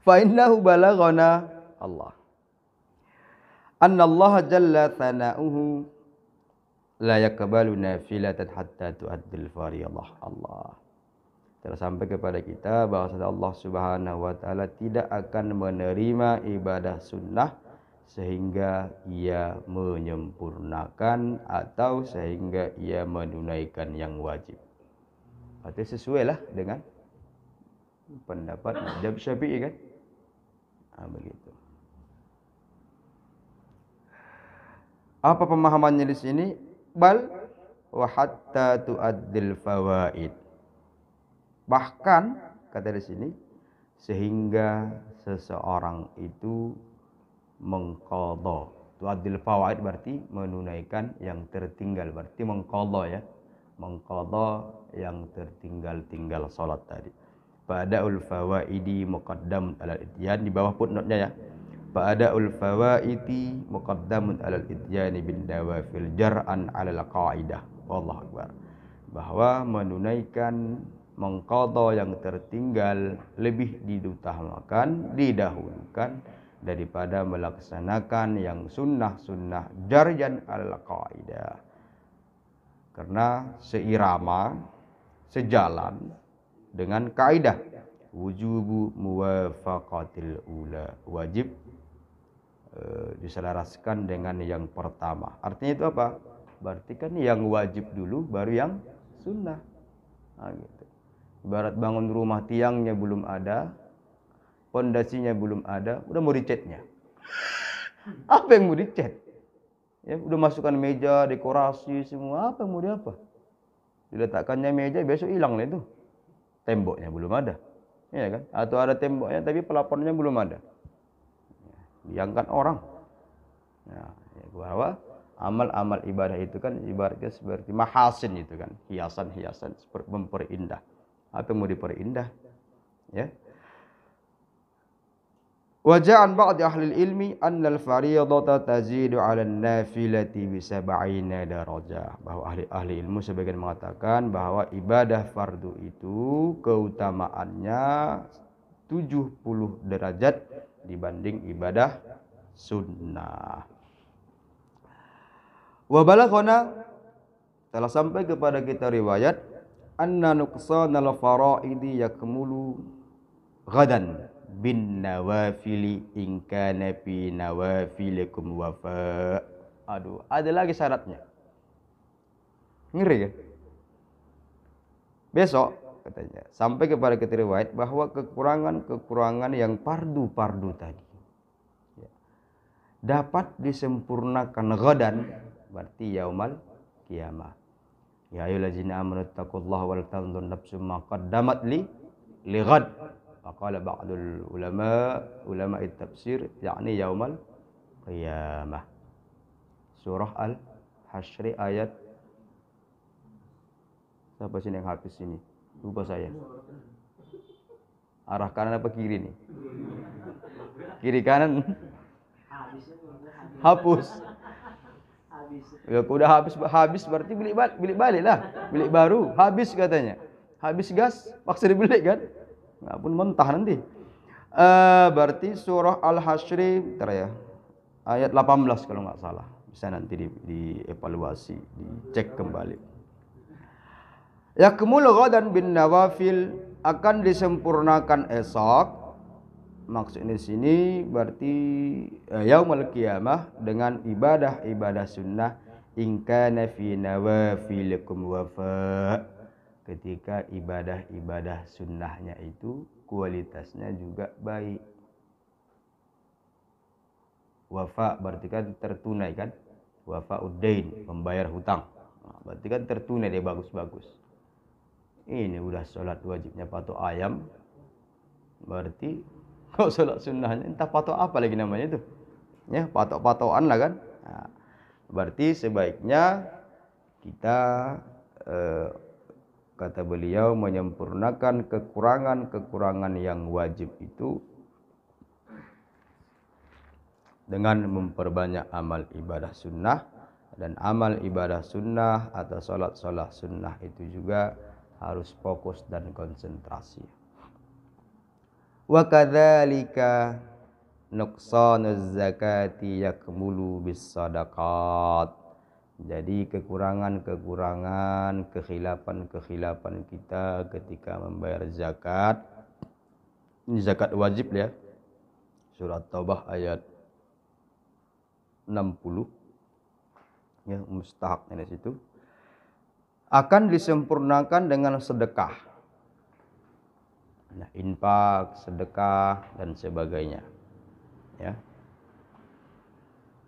A: Fa innahu balaghana Allah. Anna Allah jalla thana'uhu la yaqbalu nafilatan hatta tu'addil fardiyallah. Allah telah sampai kepada kita bahwa Allah Subhanahu wa taala tidak akan menerima ibadah sunnah sehingga ia menyempurnakan atau sehingga ia menunaikan yang wajib. Artinya sesuai lah dengan pendapat mazhab Syafi'i kan? Begitu. Apa pemahamannya di sini? Bal wa hatta tu'addil fawaid. Bahkan kata di sini sehingga seseorang itu mengqadha. Tu'addil fawaid berarti menunaikan yang tertinggal, berarti mengqadha ya. Mengqadha yang tertinggal salat tadi. Fa'adaul fawaidi muqaddam alal ityan, di bawah footnote-nya ya. Fa'adaul fawaidi muqaddamun alal ityan bin nawafil jar'an alal qaidah. Wallahu akbar. Bahwa menunaikan mengqadha yang tertinggal lebih diutamakan, didahulukan daripada melaksanakan yang sunnah-sunnah jarjan alal qaidah. Karena seirama, sejalan dengan kaidah wujubu muwafaqatil ula, wajib diselaraskan dengan yang pertama. Artinya itu apa? Berarti kan yang wajib dulu baru yang sunnah. Gitu. Ibarat bangun rumah tiangnya belum ada, pondasinya belum ada, udah mau dicatnya. Apa yang mau dicat? Ya, udah masukkan meja, dekorasi semua, apa yang mau diapa? Diletakkannya meja, besok hilang lah itu. Temboknya belum ada. Ya kan? Atau ada temboknya tapi pelapornya belum ada. Diangkat orang. Nah, ya, bahwa amal-amal ibadah itu kan ibaratnya seperti mahasin itu kan, hiasan-hiasan seperti memperindah. Apa yang mau diperindah? Ya. Waja'an ba'd ahli ilmi anna al-fariidata tazidu 'ala an-nafilati bi 70 darajah. Bahwa ahli ilmu sebagian mengatakan bahwa ibadah fardu itu keutamaannya 70 derajat dibanding ibadah sunnah. Wa balaghana, telah sampai kepada kita riwayat anna nuqsanal faraidi yakmulu ghadan bin nawafili in kana fi nawafilikum wafa. Aduh, ada lagi syaratnya. Ngeri kan? Besok katanya sampai kepada kita riwayat bahwa kekurangan yang fardu tadi ya, dapat disempurnakan ghadan, berarti yaumal qiyamah. Ya ayyuhallazina amanu taqullaha wal tanzur nafsum ma qaddamat li ghad. Faqala ba'dul ulama tafsir yakni yaumal qiyamah. Surah Al-Hasyr ayat, siapa sini yang hafiz sini? Lupa saya. Arah kanan apa kiri nih? Kiri kanan. Hapus. Ya udah habis berarti beli balik lah. Beli baru, habis katanya. Habis gas, paksa dibeli kan? Nggak pun mentah nanti. Berarti surah Al-Hasyr ya, ayat 18 kalau nggak salah. Bisa nanti dievaluasi, dicek kembali. Yakmulu ghadan bin nawafil, akan disempurnakan esok. Maksudnya sini berarti yaumul qiyamah dengan ibadah sunnah in kana fi nawafilikum wafa. ketika ibadah-ibadah sunnahnya itu kualitasnya juga baik. Wafa berarti kan tertunai kan, wafa uddain, membayar hutang. Nah, berarti kan tertunai, dia bagus-bagus. Ini udah sholat wajibnya patok ayam, berarti kok sholat sunnahnya entah patok apa lagi namanya itu, ya patok-patokan lah kan. Nah, berarti sebaiknya kita kata beliau menyempurnakan kekurangan-kekurangan yang wajib itu dengan memperbanyak amal ibadah sunnah. Dan amal ibadah sunnah atau sholat-sholat sunnah itu juga harus fokus dan konsentrasi. Wa kadzalika nuqsanuz zakati yakmulu bis sadaqat. Jadi kekurangan-kekurangan, kekhilapan-kekhilapan kita ketika membayar zakat. Ini zakat wajib ya. Surat Taubah ayat 60. Ya, mustahaknya di situ. Akan disempurnakan dengan sedekah. Nah, infak, sedekah dan sebagainya. Ya.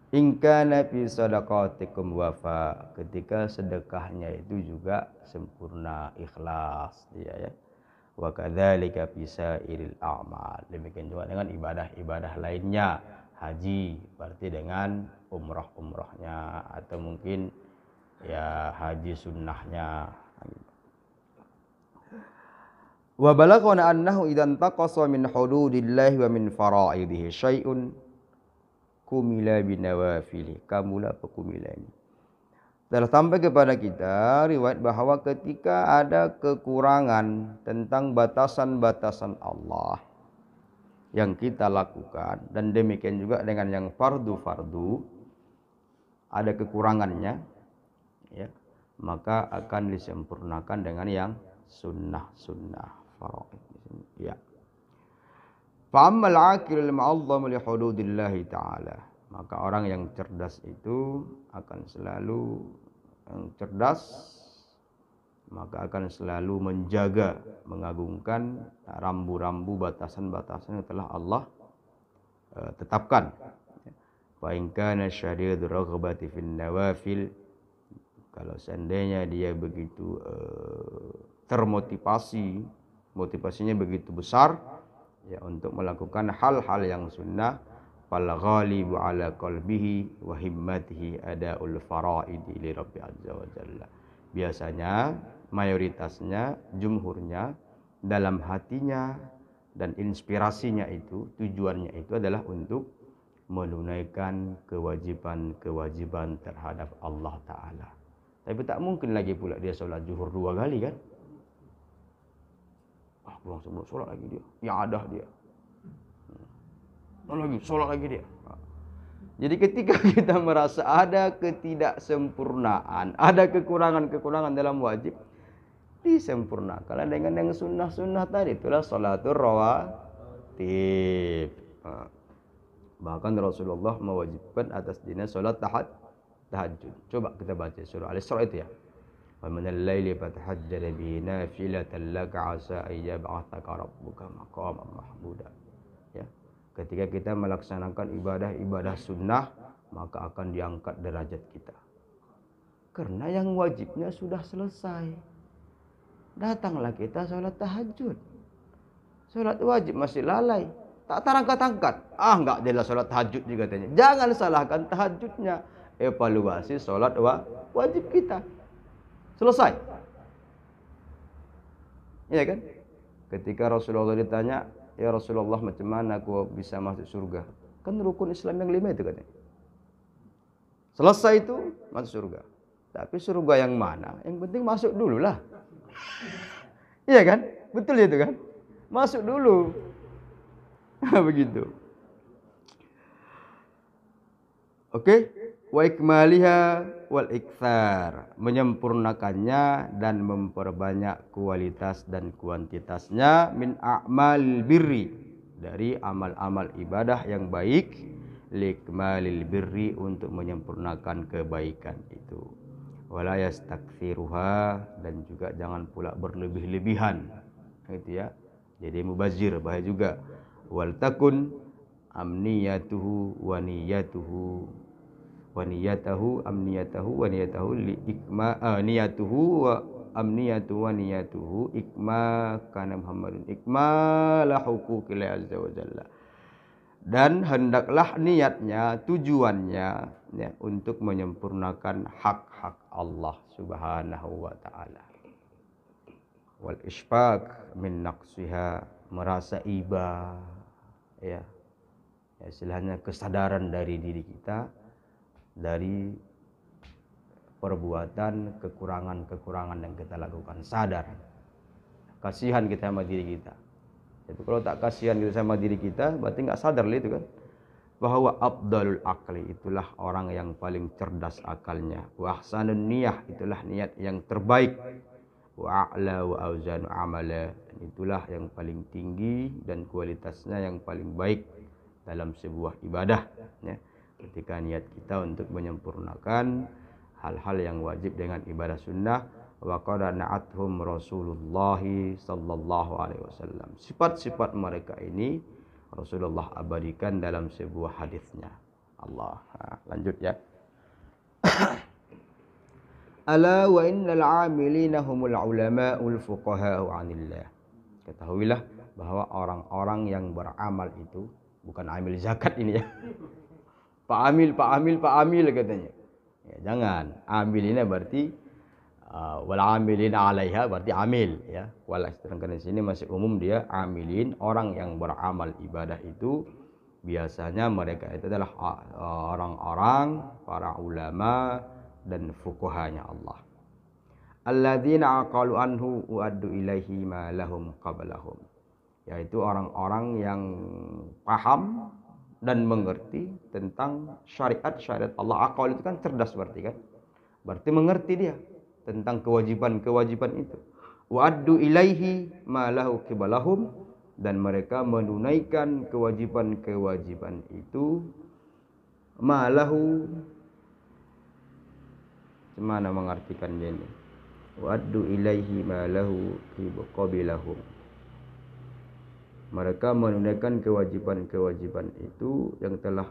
A: In kana fi sadaqatikum wafa, ketika sedekahnya itu juga sempurna, ikhlas dia ya. Wa kadzalika fi sairil a'mal, demikian juga dengan ibadah-ibadah lainnya, haji berarti dengan umrah-umrahnya atau mungkin ya haji sunnahnya. Wa balaghana annahu idzan taqasa min hududillahi wa min fara'idihi syai'un kumila binawafili, kamula pekumila ini. Telah sampai kepada kita riwayat bahwa ketika ada kekurangan tentang batasan-batasan Allah yang kita lakukan, dan demikian juga dengan yang fardu-fardu ada kekurangannya, ya, maka akan disempurnakan dengan yang sunnah-sunnah faraid. Ya. Fa'ammal 'aqilul mu'azzam li hududillahi ta'ala, maka orang yang cerdas itu akan selalu maka akan selalu menjaga, mengagungkan rambu-rambu batasan-batasan yang telah Allah tetapkan. Wa in kana syadidur raghbati fin nawafil, kalau seandainya dia begitu termotivasi, motivasinya begitu besar ya untuk melakukan hal-hal yang sunnah, fal ghalibu ala qalbihi wa himmatihi adaul faraidi li rabbi azza wa jalla. Biasanya mayoritasnya, jumhurnya dalam hatinya dan inspirasinya itu, tujuannya itu adalah untuk menunaikan kewajiban-kewajiban terhadap Allah Ta'ala. Tapi tak mungkin lagi pula dia sholat zuhur 2 kali kan. Pulang sebelum sholat lagi dia, yang ada dia. Lagi sholat lagi dia. Jadi ketika kita merasa ada ketidaksempurnaan, ada kekurangan-kekurangan dalam wajib, disempurnakan dengan yang sunnah-sunnah tadi. Itulah sholatul rawatib. Bahkan Rasulullah mewajibkan atas dina sholat tahajud. Coba kita baca surah Al-Isra itu ya. Wa minal laili fatahajjal bihi nafilatan laka 'asa ay yab'atsaka rabbuka maqaman mahmuda. Ya. Ketika kita melaksanakan ibadah-ibadah sunnah, maka akan diangkat derajat kita. Karena yang wajibnya sudah selesai. Datanglah kita sholat tahajud. Sholat wajib masih lalai, tak terangkat-angkat. Enggak jelas sholat tahajud juga katanya. Jangan salahkan tahajudnya. Evaluasi sholat wajib kita. Selesai. Iya kan? Ketika Rasulullah ditanya, ya Rasulullah macam mana aku bisa masuk surga? Kan rukun Islam yang 5 itu katanya. Selesai itu masuk surga. Tapi surga yang mana? Yang penting masuk dulu lah. Iya kan? Betul itu kan? Masuk dulu. Begitu. Oke? Wa ikmaliha wal iktsar, menyempurnakannya dan memperbanyak kualitas dan kuantitasnya, min a'mal birri, dari amal-amal ibadah yang baik, likmalil birri, untuk menyempurnakan kebaikan itu. wala yastakthiruha, dan juga jangan pula berlebih-lebihan, gitu ya. Jadi mubazir bahaya juga. Wal takun amniyatuhu wa niyatuhu wa niyatahu amniyatahu wa niyatahu li ikma niyatuhu wa amniyatu wa niyatuhu ikma kana Muhammadun ikmala huquqil azza wa jalla. Dan hendaklah niatnya, tujuannya ya, untuk menyempurnakan hak-hak Allah Subhanahu wa taala. Wal isfaq min naqsiha, merasa iba ya. Ya, istilahnya kesadaran dari diri kita dari perbuatan kekurangan-kekurangan yang kita lakukan, sadar. Kasihan kita sama diri kita. Jadi kalau tak kasihan kita sama diri kita, berarti nggak sadar itu kan. Bahwa afdalul akli, itulah orang yang paling cerdas akalnya. Wa ahsanun niyah, itulah niat yang terbaik. Wa a'la wa auzanu amala, itulah yang paling tinggi dan kualitasnya yang paling baik dalam sebuah ibadah ya. Ketika niat kita untuk menyempurnakan hal-hal yang wajib dengan ibadah sunnah. Wa qad na'athum Rasulullah sallallahu alaihi wasallam, sifat-sifat mereka ini Rasulullah abadikan dalam sebuah hadisnya. Allah. Lanjut ya. Ala wa innal 'amilina humul ulama'ul fuqaha'u 'anillah. Ketahuilah bahwa orang-orang yang beramal itu bukan amil zakat ini ya. Pak Amil katanya. Ya, jangan. Amil ini berarti wal amilina 'alaiha, berarti amil ya. Wal sedangkan di sini masih umum dia amilin, orang yang beramal ibadah itu biasanya mereka itu adalah orang-orang para ulama dan fuqahanya Allah. Alladzina aqalu anhu wa addu ilaihi ma lahum qablahum, yaitu orang-orang yang paham dan mengerti tentang syariat-syariat Allah. Aqal itu kan cerdas berarti kan. Berarti mengerti dia tentang kewajiban-kewajiban itu. Wa addu ilaihi ma lahu qiblahum, dan mereka menunaikan kewajiban-kewajiban itu ma lahu. Mana mengartikannya ini? Wa addu ilaihi ma lahu qablahum. Mereka menunaikan kewajiban-kewajiban itu yang telah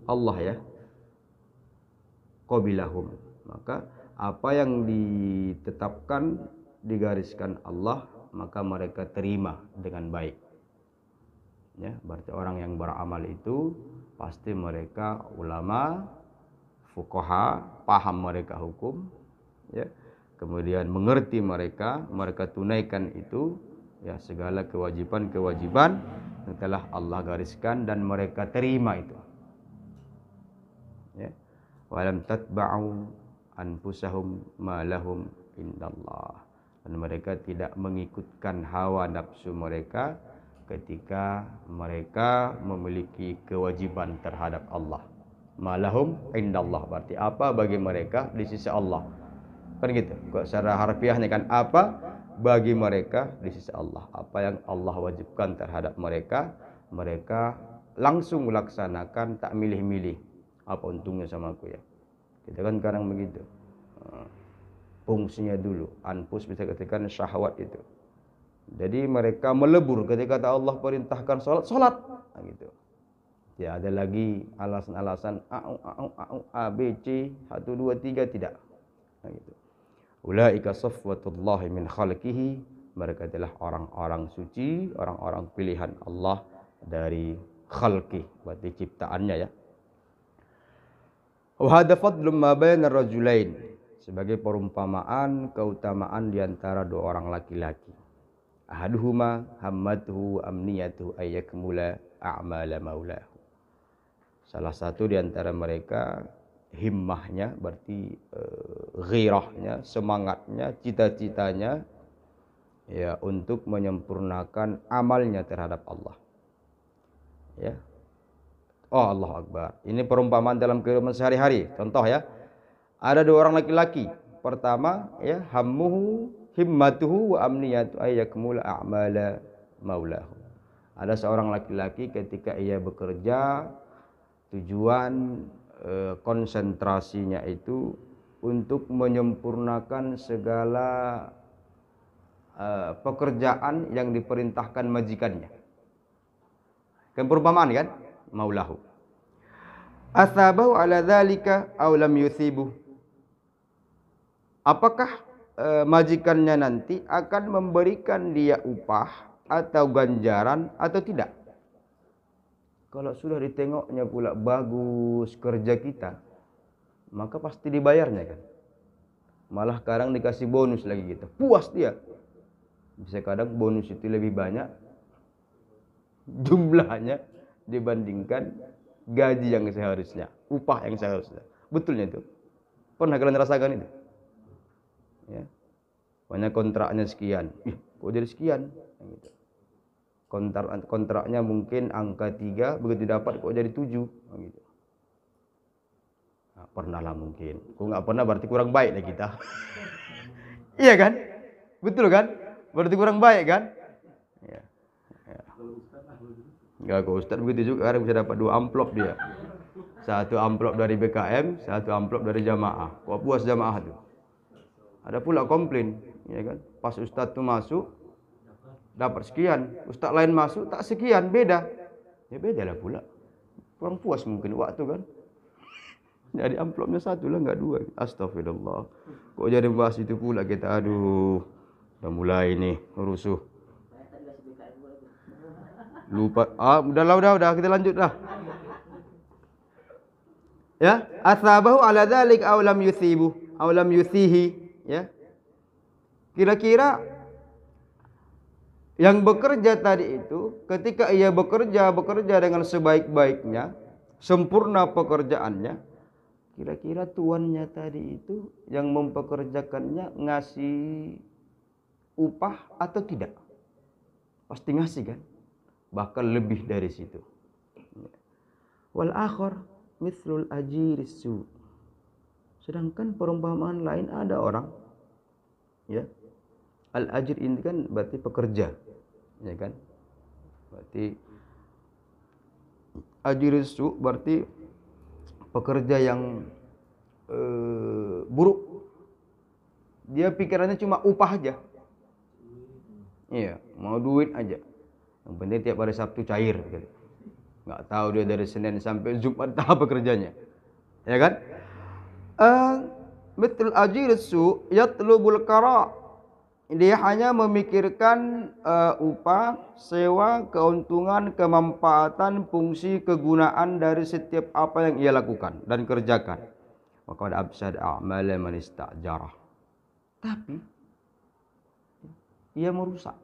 A: Allah ya, qabilahum. Maka apa yang ditetapkan, digariskan Allah, maka mereka terima dengan baik. Ya, berarti orang yang beramal itu pasti mereka ulama, fuqaha, paham mereka hukum, ya. Kemudian mengerti mereka tunaikan itu. Ya, segala kewajiban-kewajiban yang telah Allah gariskan dan mereka terima itu. Ya. Walam tatba'u anfusahum ma lahum indallah. Dan mereka tidak mengikutkan hawa nafsu mereka ketika mereka memiliki kewajiban terhadap Allah. Ma lahum indallah, berarti apa bagi mereka di sisi Allah. Kan gitu. Kok secara harfiahnya kan apa bagi mereka di sisi Allah. Apa yang Allah wajibkan terhadap mereka, mereka langsung melaksanakan, tak milih-milih. Apa untungnya sama aku ya. Kita kan sekarang begitu. Fungsinya dulu. Anfus bisa katakan syahwat itu. Jadi mereka melebur ketika Allah perintahkan salat. Nah, gitu. Ya, ada lagi alasan-alasan A, B, C, 1, 2, 3, tidak. Nah, gitu. Ulaika safwatullahi min khalqihi, mereka adalah orang-orang suci, orang-orang pilihan Allah dari khalqi, berarti ciptaannya ya. Wa hadza fadlun ma baina rajulain, sebagai perumpamaan keutamaan di antara dua orang laki-laki. Ahaduhuma hammatuhu amniyatuhu ayyakmula a'mala maulahu. Salah satu di antara mereka himmahnya, berarti ghirahnya, semangatnya, cita-citanya ya untuk menyempurnakan amalnya terhadap Allah. Ya. Oh, Allah Akbar. Ini perumpamaan dalam kehidupan sehari-hari. Contoh ya. Ada dua orang laki-laki. Pertama ya, hammuhu himmatuhu wa amniyatu ayyakmula a'mala maulahu. Ada seorang laki-laki ketika ia bekerja, tujuan konsentrasinya itu untuk menyempurnakan segala pekerjaan yang diperintahkan majikannya. Kan perumpamaan kan? Maulahu. Athabahu ala dzalika aw lam yuthibuh. Apakah majikannya nanti akan memberikan dia upah atau ganjaran atau tidak? Kalau sudah ditengoknya pula bagus kerja kita, maka pasti dibayarnya kan. Malah kadang dikasih bonus lagi gitu. Puas dia. Bisa kadang bonus itu lebih banyak jumlahnya dibandingkan gaji yang seharusnya, upah yang seharusnya. Betulnya itu. Pernah kalian rasakan itu? Ya. Pokoknya kontraknya sekian. Ih, kok jadi sekian? Gitu. Kontraknya mungkin angka 3, begitu dapat kok jadi 7. Gitu. Nah, pernah lah mungkin. Kok nggak pernah berarti kurang baik lah kita. Iya kan? Betul kan? Berarti kurang baik kan? Ya. Ya. Enggak, kok Ustaz begitu juga, kadang bisa dapat 2 amplop dia. 1 amplop dari BKM, 1 amplop dari jamaah. Kok puas jamaah tuh? Ada pula komplain, ya kan? Pas Ustaz tuh masuk dapat sekian, Ustaz lain masuk tak sekian, beda. Ya beda lah pula. Kurang puas mungkin waktu kan. Jadi amplopnya 1 lah, enggak 2. Astagfirullah. Kok jadi bahas itu pula kita, aduh. Udah mulai nih rusuh. Lupa. Udah kita lanjut dah. Ya, athabahu ala dzalik aw lam yuthibu aw lam yuthihi, ya. Kira-kira yang bekerja tadi itu ketika ia bekerja dengan sebaik-baiknya, sempurna pekerjaannya, kira-kira tuannya tadi itu yang mempekerjakannya ngasih upah atau tidak? Pasti ngasih kan? Bahkan lebih dari situ. Wal akhar mithlul ajiris su. Sedangkan perumpamaan lain ada orang, ya. Al ajir ini kan berarti pekerja, ya kan? Berarti ajiris su berarti pekerja yang buruk. Dia pikirannya cuma upah aja. Iya, mau duit aja. Yang penting tiap hari Sabtu cair. Nggak tahu dia dari Senin sampai Jumat tak apa kerjanya. Ya kan? Betul ajir su yatlubul qara. Dia hanya memikirkan upah, sewa, keuntungan, kemanfaatan, fungsi, kegunaan dari setiap apa yang ia lakukan dan kerjakan. Maka ada absad a'mal man istajarah. Tapi ia merusak.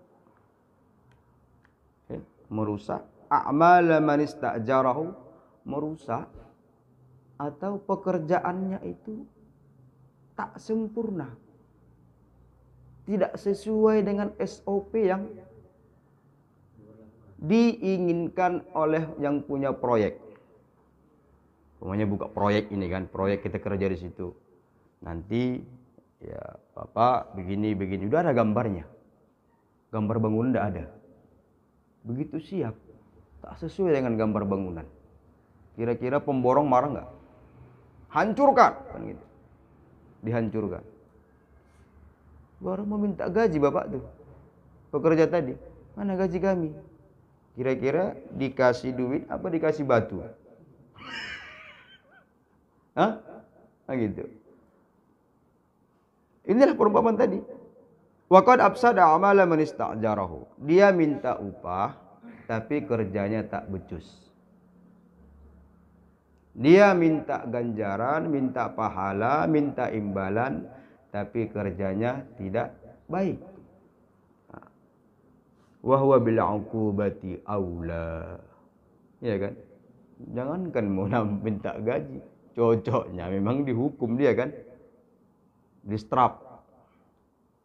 A: Merusak a'mal man istajarahu, merusak atau pekerjaannya itu tak sempurna, tidak sesuai dengan SOP yang diinginkan oleh yang punya proyek. Pokoknya buka proyek ini kan, proyek kita kerja di situ. Nanti ya Bapak begini udah ada gambarnya. Gambar bangunan udah ada. Begitu siap, tak sesuai dengan gambar bangunan. Kira-kira pemborong marah nggak? Hancurkan, kan gitu. Dihancurkan. Baru meminta gaji bapak tuh, pekerja tadi. Mana gaji kami? Kira-kira dikasih duit apa dikasih batu? Hah? Nah gitu. Inilah perumpamaan tadi. Waqad afsada amala man istajarahu. Dia minta upah tapi kerjanya tak becus. Dia minta ganjaran, minta pahala, minta imbalan, tapi kerjanya tidak baik. Wa huwa bil 'uqubati aula. Ya kan? Jangankan mau minta gaji, cocoknya memang dihukum dia kan. Distrap.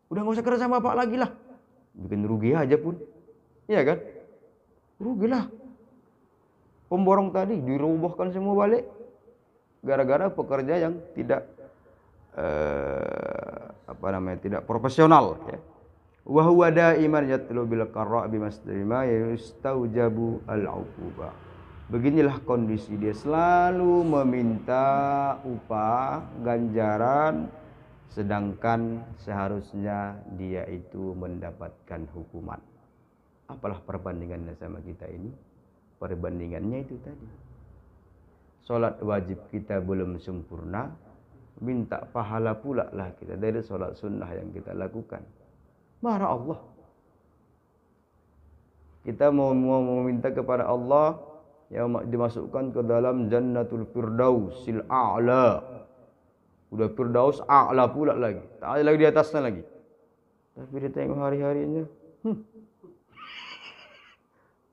A: Udah nggak usah kerja sama bapak lagi lah. Bikin rugi aja pun. Iya kan? Rugilah. Pemborong tadi dirobohkan semua balik. Gara-gara pekerja yang tidak tidak profesional ya. Wa huwa daiman yatlu bil qarra' bimaslima yastaujabu al-'uquba. Beginilah kondisi dia, selalu meminta upah, ganjaran, sedangkan seharusnya dia itu mendapatkan hukuman. Apalah perbandingannya sama kita ini? Perbandingannya itu tadi. Sholat wajib kita belum sempurna, minta pahala pula lah kita dari sholat sunnah yang kita lakukan. Marah Allah. Kita mau meminta kepada Allah yang dimasukkan ke dalam jannatul firdausil a'la. Udah firdaus a'la pula lagi. Tak ada lagi di atasnya lagi. Tapi dia tengok hari-harinya.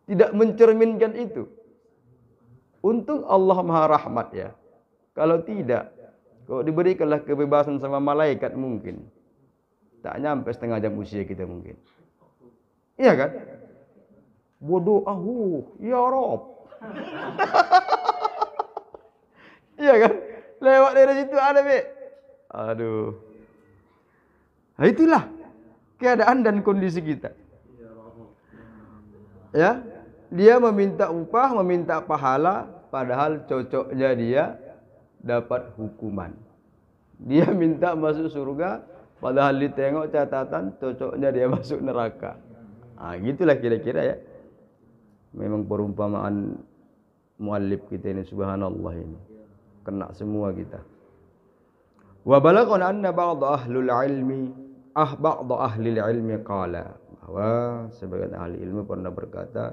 A: Tidak mencerminkan itu. Untung Allah Maha Rahmat ya. Kalau tidak, kalau diberikanlah kebebasan sama malaikat mungkin tak nyampe setengah jam usia kita mungkin. Iya kan? Bodoh ya Rob. Iya kan? Lewat dari situ ada be. Aduh. Nah, itulah keadaan dan kondisi kita. Ya, dia meminta upah, meminta pahala, padahal cocoknya dia dapat hukuman. Dia minta masuk surga, padahal ditengok catatan cocoknya dia masuk neraka. Ah, gitulah kira-kira ya. Memang perumpamaan muallif kita ini subhanallah ini. Kena semua kita. Wa balaghana anna ba'd ahlul ilmi ba'd ahli ilmi qala, bahwa sebagian ahli ilmu pernah berkata,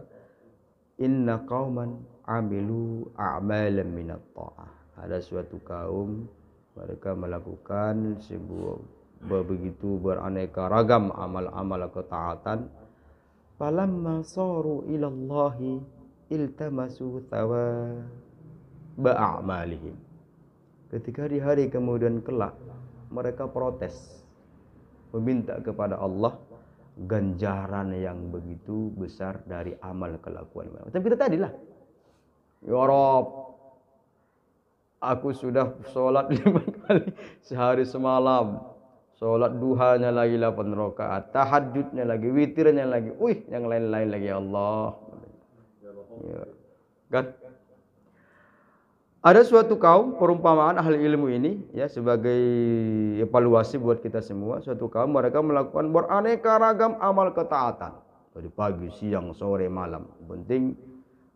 A: inna qauman amilu a'malan minat ta'ah. Ada suatu kaum mereka melakukan sebuah begitu beraneka ragam amal-amal ketaatan. Falamma saru ilallahi iltamasu thawaba a'malihim. Ketika di hari kemudian kelak mereka protes, meminta kepada Allah ganjaran yang begitu besar dari amal kelakuan mereka. Tapi kita tadilah, ya Rob, aku sudah sholat 5 kali sehari semalam. Sholat duhanya lagi 8 rakaat, tahajudnya lagi, witirnya lagi, yang lain-lain lagi, ya Allah. Ya. Kan? Ada suatu kaum, perumpamaan ahli ilmu ini ya sebagai evaluasi buat kita semua. Suatu kaum mereka melakukan beraneka ragam amal ketaatan dari pagi, siang, sore, malam. Penting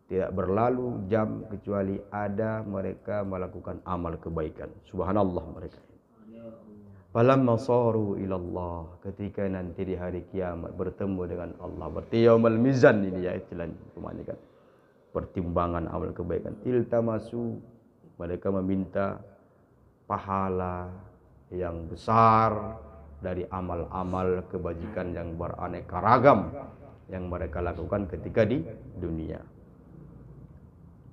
A: tidak berlalu jam kecuali ada mereka melakukan amal kebaikan. Subhanallah mereka. Falamma saru ilallah, ketika nanti di hari kiamat bertemu dengan Allah, berarti yaumul mizan ini ya istilahnya, kan pertimbangan amal kebaikan. Iltamasu, mereka meminta pahala yang besar dari amal-amal kebajikan yang beraneka ragam yang mereka lakukan ketika di dunia.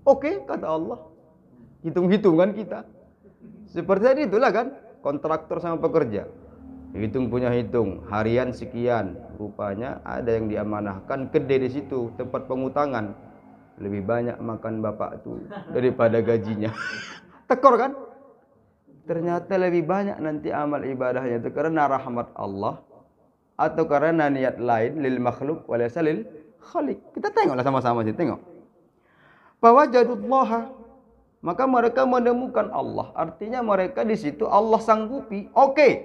A: Oke, kata Allah, hitung-hitungan kita seperti itulah kan. Kontraktor sama pekerja, hitung punya hitung, harian sekian, rupanya ada yang diamanahkan gede di situ tempat pengutangan, lebih banyak makan bapak tuh daripada gajinya. Tekor kan? Ternyata lebih banyak nanti amal ibadahnya itu karena rahmat Allah atau karena niat lain lil makhluk walaysa lil khaliq. Kita tengoklah sama-sama sih, tengok. Bahwa jadullaha, maka mereka menemukan Allah. Artinya mereka di situ Allah sanggupi. Oke.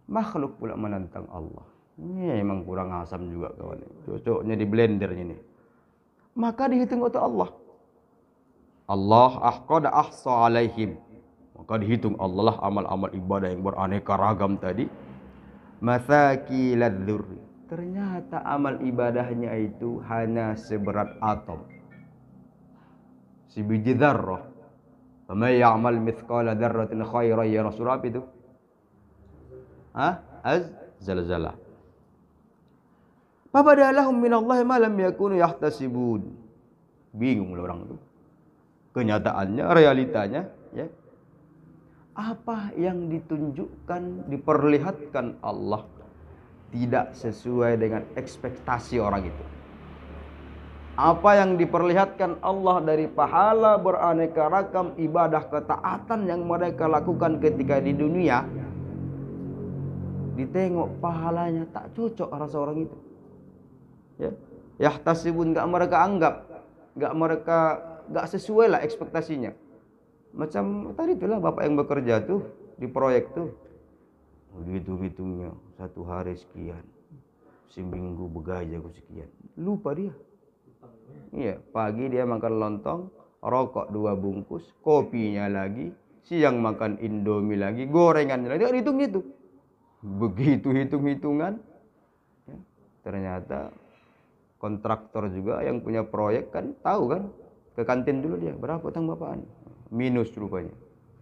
A: Makhluk pula menentang Allah. Ini emang kurang asam juga kawan. Cocoknya di blender ini. Maka dihitung oleh Allah. Allah qad ahsa alaihim. Maka dihitung Allah lah amal-amal ibadah yang beraneka ragam tadi. Mathaqilad dzurri. Ternyata amal ibadahnya itu hanya seberat atom. Si biji dzarrah. Faman ya'mal mithqala dzarratin khairan yarah. Surah apa itu? Az-zalzalah. Fabadalahum minallahi ma lam yakunu yahtasibun. Bingung orang itu. Kenyataannya, realitanya, ya. Apa yang ditunjukkan, diperlihatkan Allah tidak sesuai dengan ekspektasi orang itu. Apa yang diperlihatkan Allah dari pahala beraneka ragam ibadah ketaatan yang mereka lakukan ketika di dunia, ditengok pahalanya tak cocok rasa orang itu. Ya, yahtasibun, enggak mereka anggap nggak sesuai lah ekspektasinya. Macam tadi itulah bapak yang bekerja tuh di proyek tuh, hitung-hitungnya 1 hari sekian, seminggu begaja aku sekian, lupa dia. Iya, pagi dia makan lontong, rokok 2 bungkus, kopinya lagi, siang makan Indomie lagi, gorengannya lagi, dia hitung itu. Begitu hitung-hitungan, ya, ternyata kontraktor juga yang punya proyek kan tahu kan, ke kantin dulu dia, berapa utang bapak? Minus rupanya.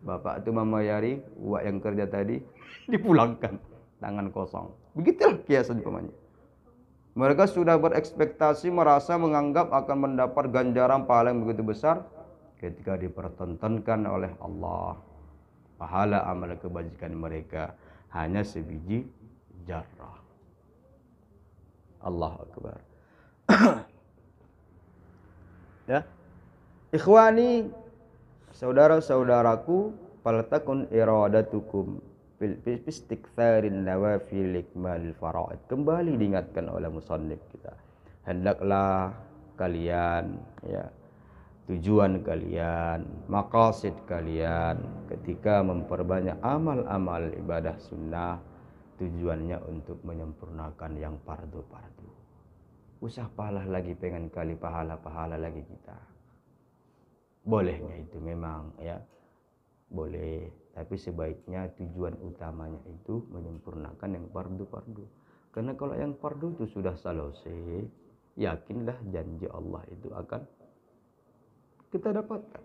A: Bapak itu memayari uang yang kerja tadi, dipulangkan tangan kosong. Begitulah kiasan pemainnya. Mereka sudah berekspektasi, merasa menganggap akan mendapat ganjaran pahala yang begitu besar ketika dipertontonkan oleh Allah. Pahala amal kebajikan mereka hanya sebiji zarrah. Allahu Akbar. Ya. Ikhwani, saudara-saudaraku, faltakun iradatukum fil istiksarin nawafil ikmalil faraid. Kembali diingatkan oleh musannif kita. Hendaklah kalian, ya, tujuan kalian, maqasid kalian ketika memperbanyak amal-amal ibadah sunnah, tujuannya untuk menyempurnakan yang fardu-fardu. Usah pahala lagi, pengen kali pahala-pahala lagi kita. Bolehnya itu memang, ya, boleh, tapi sebaiknya tujuan utamanya itu menyempurnakan yang fardu-fardu. Karena kalau yang fardu itu sudah selesai, yakinlah janji Allah itu akan kita dapatkan.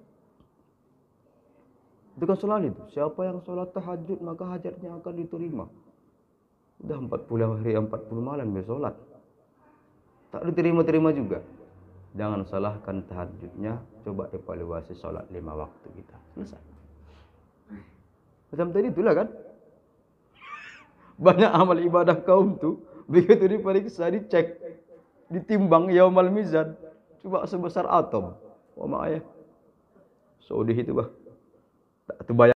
A: Itu kan selalu itu, siapa yang sholat tahajud maka hajatnya akan diterima. Udah 40 hari 40 malam dia sholat, tak diterima-terima juga. Jangan salahkan tahajudnya, coba evaluasi sholat 5 waktu kita. Selesai. Macam tadi itulah kan. Banyak amal ibadah kaum tuh, begitu diperiksa, dicek, ditimbang yaumal mizan, coba sebesar atom. Wah, mak ayah. Saudi itu bah. Tak terbayang.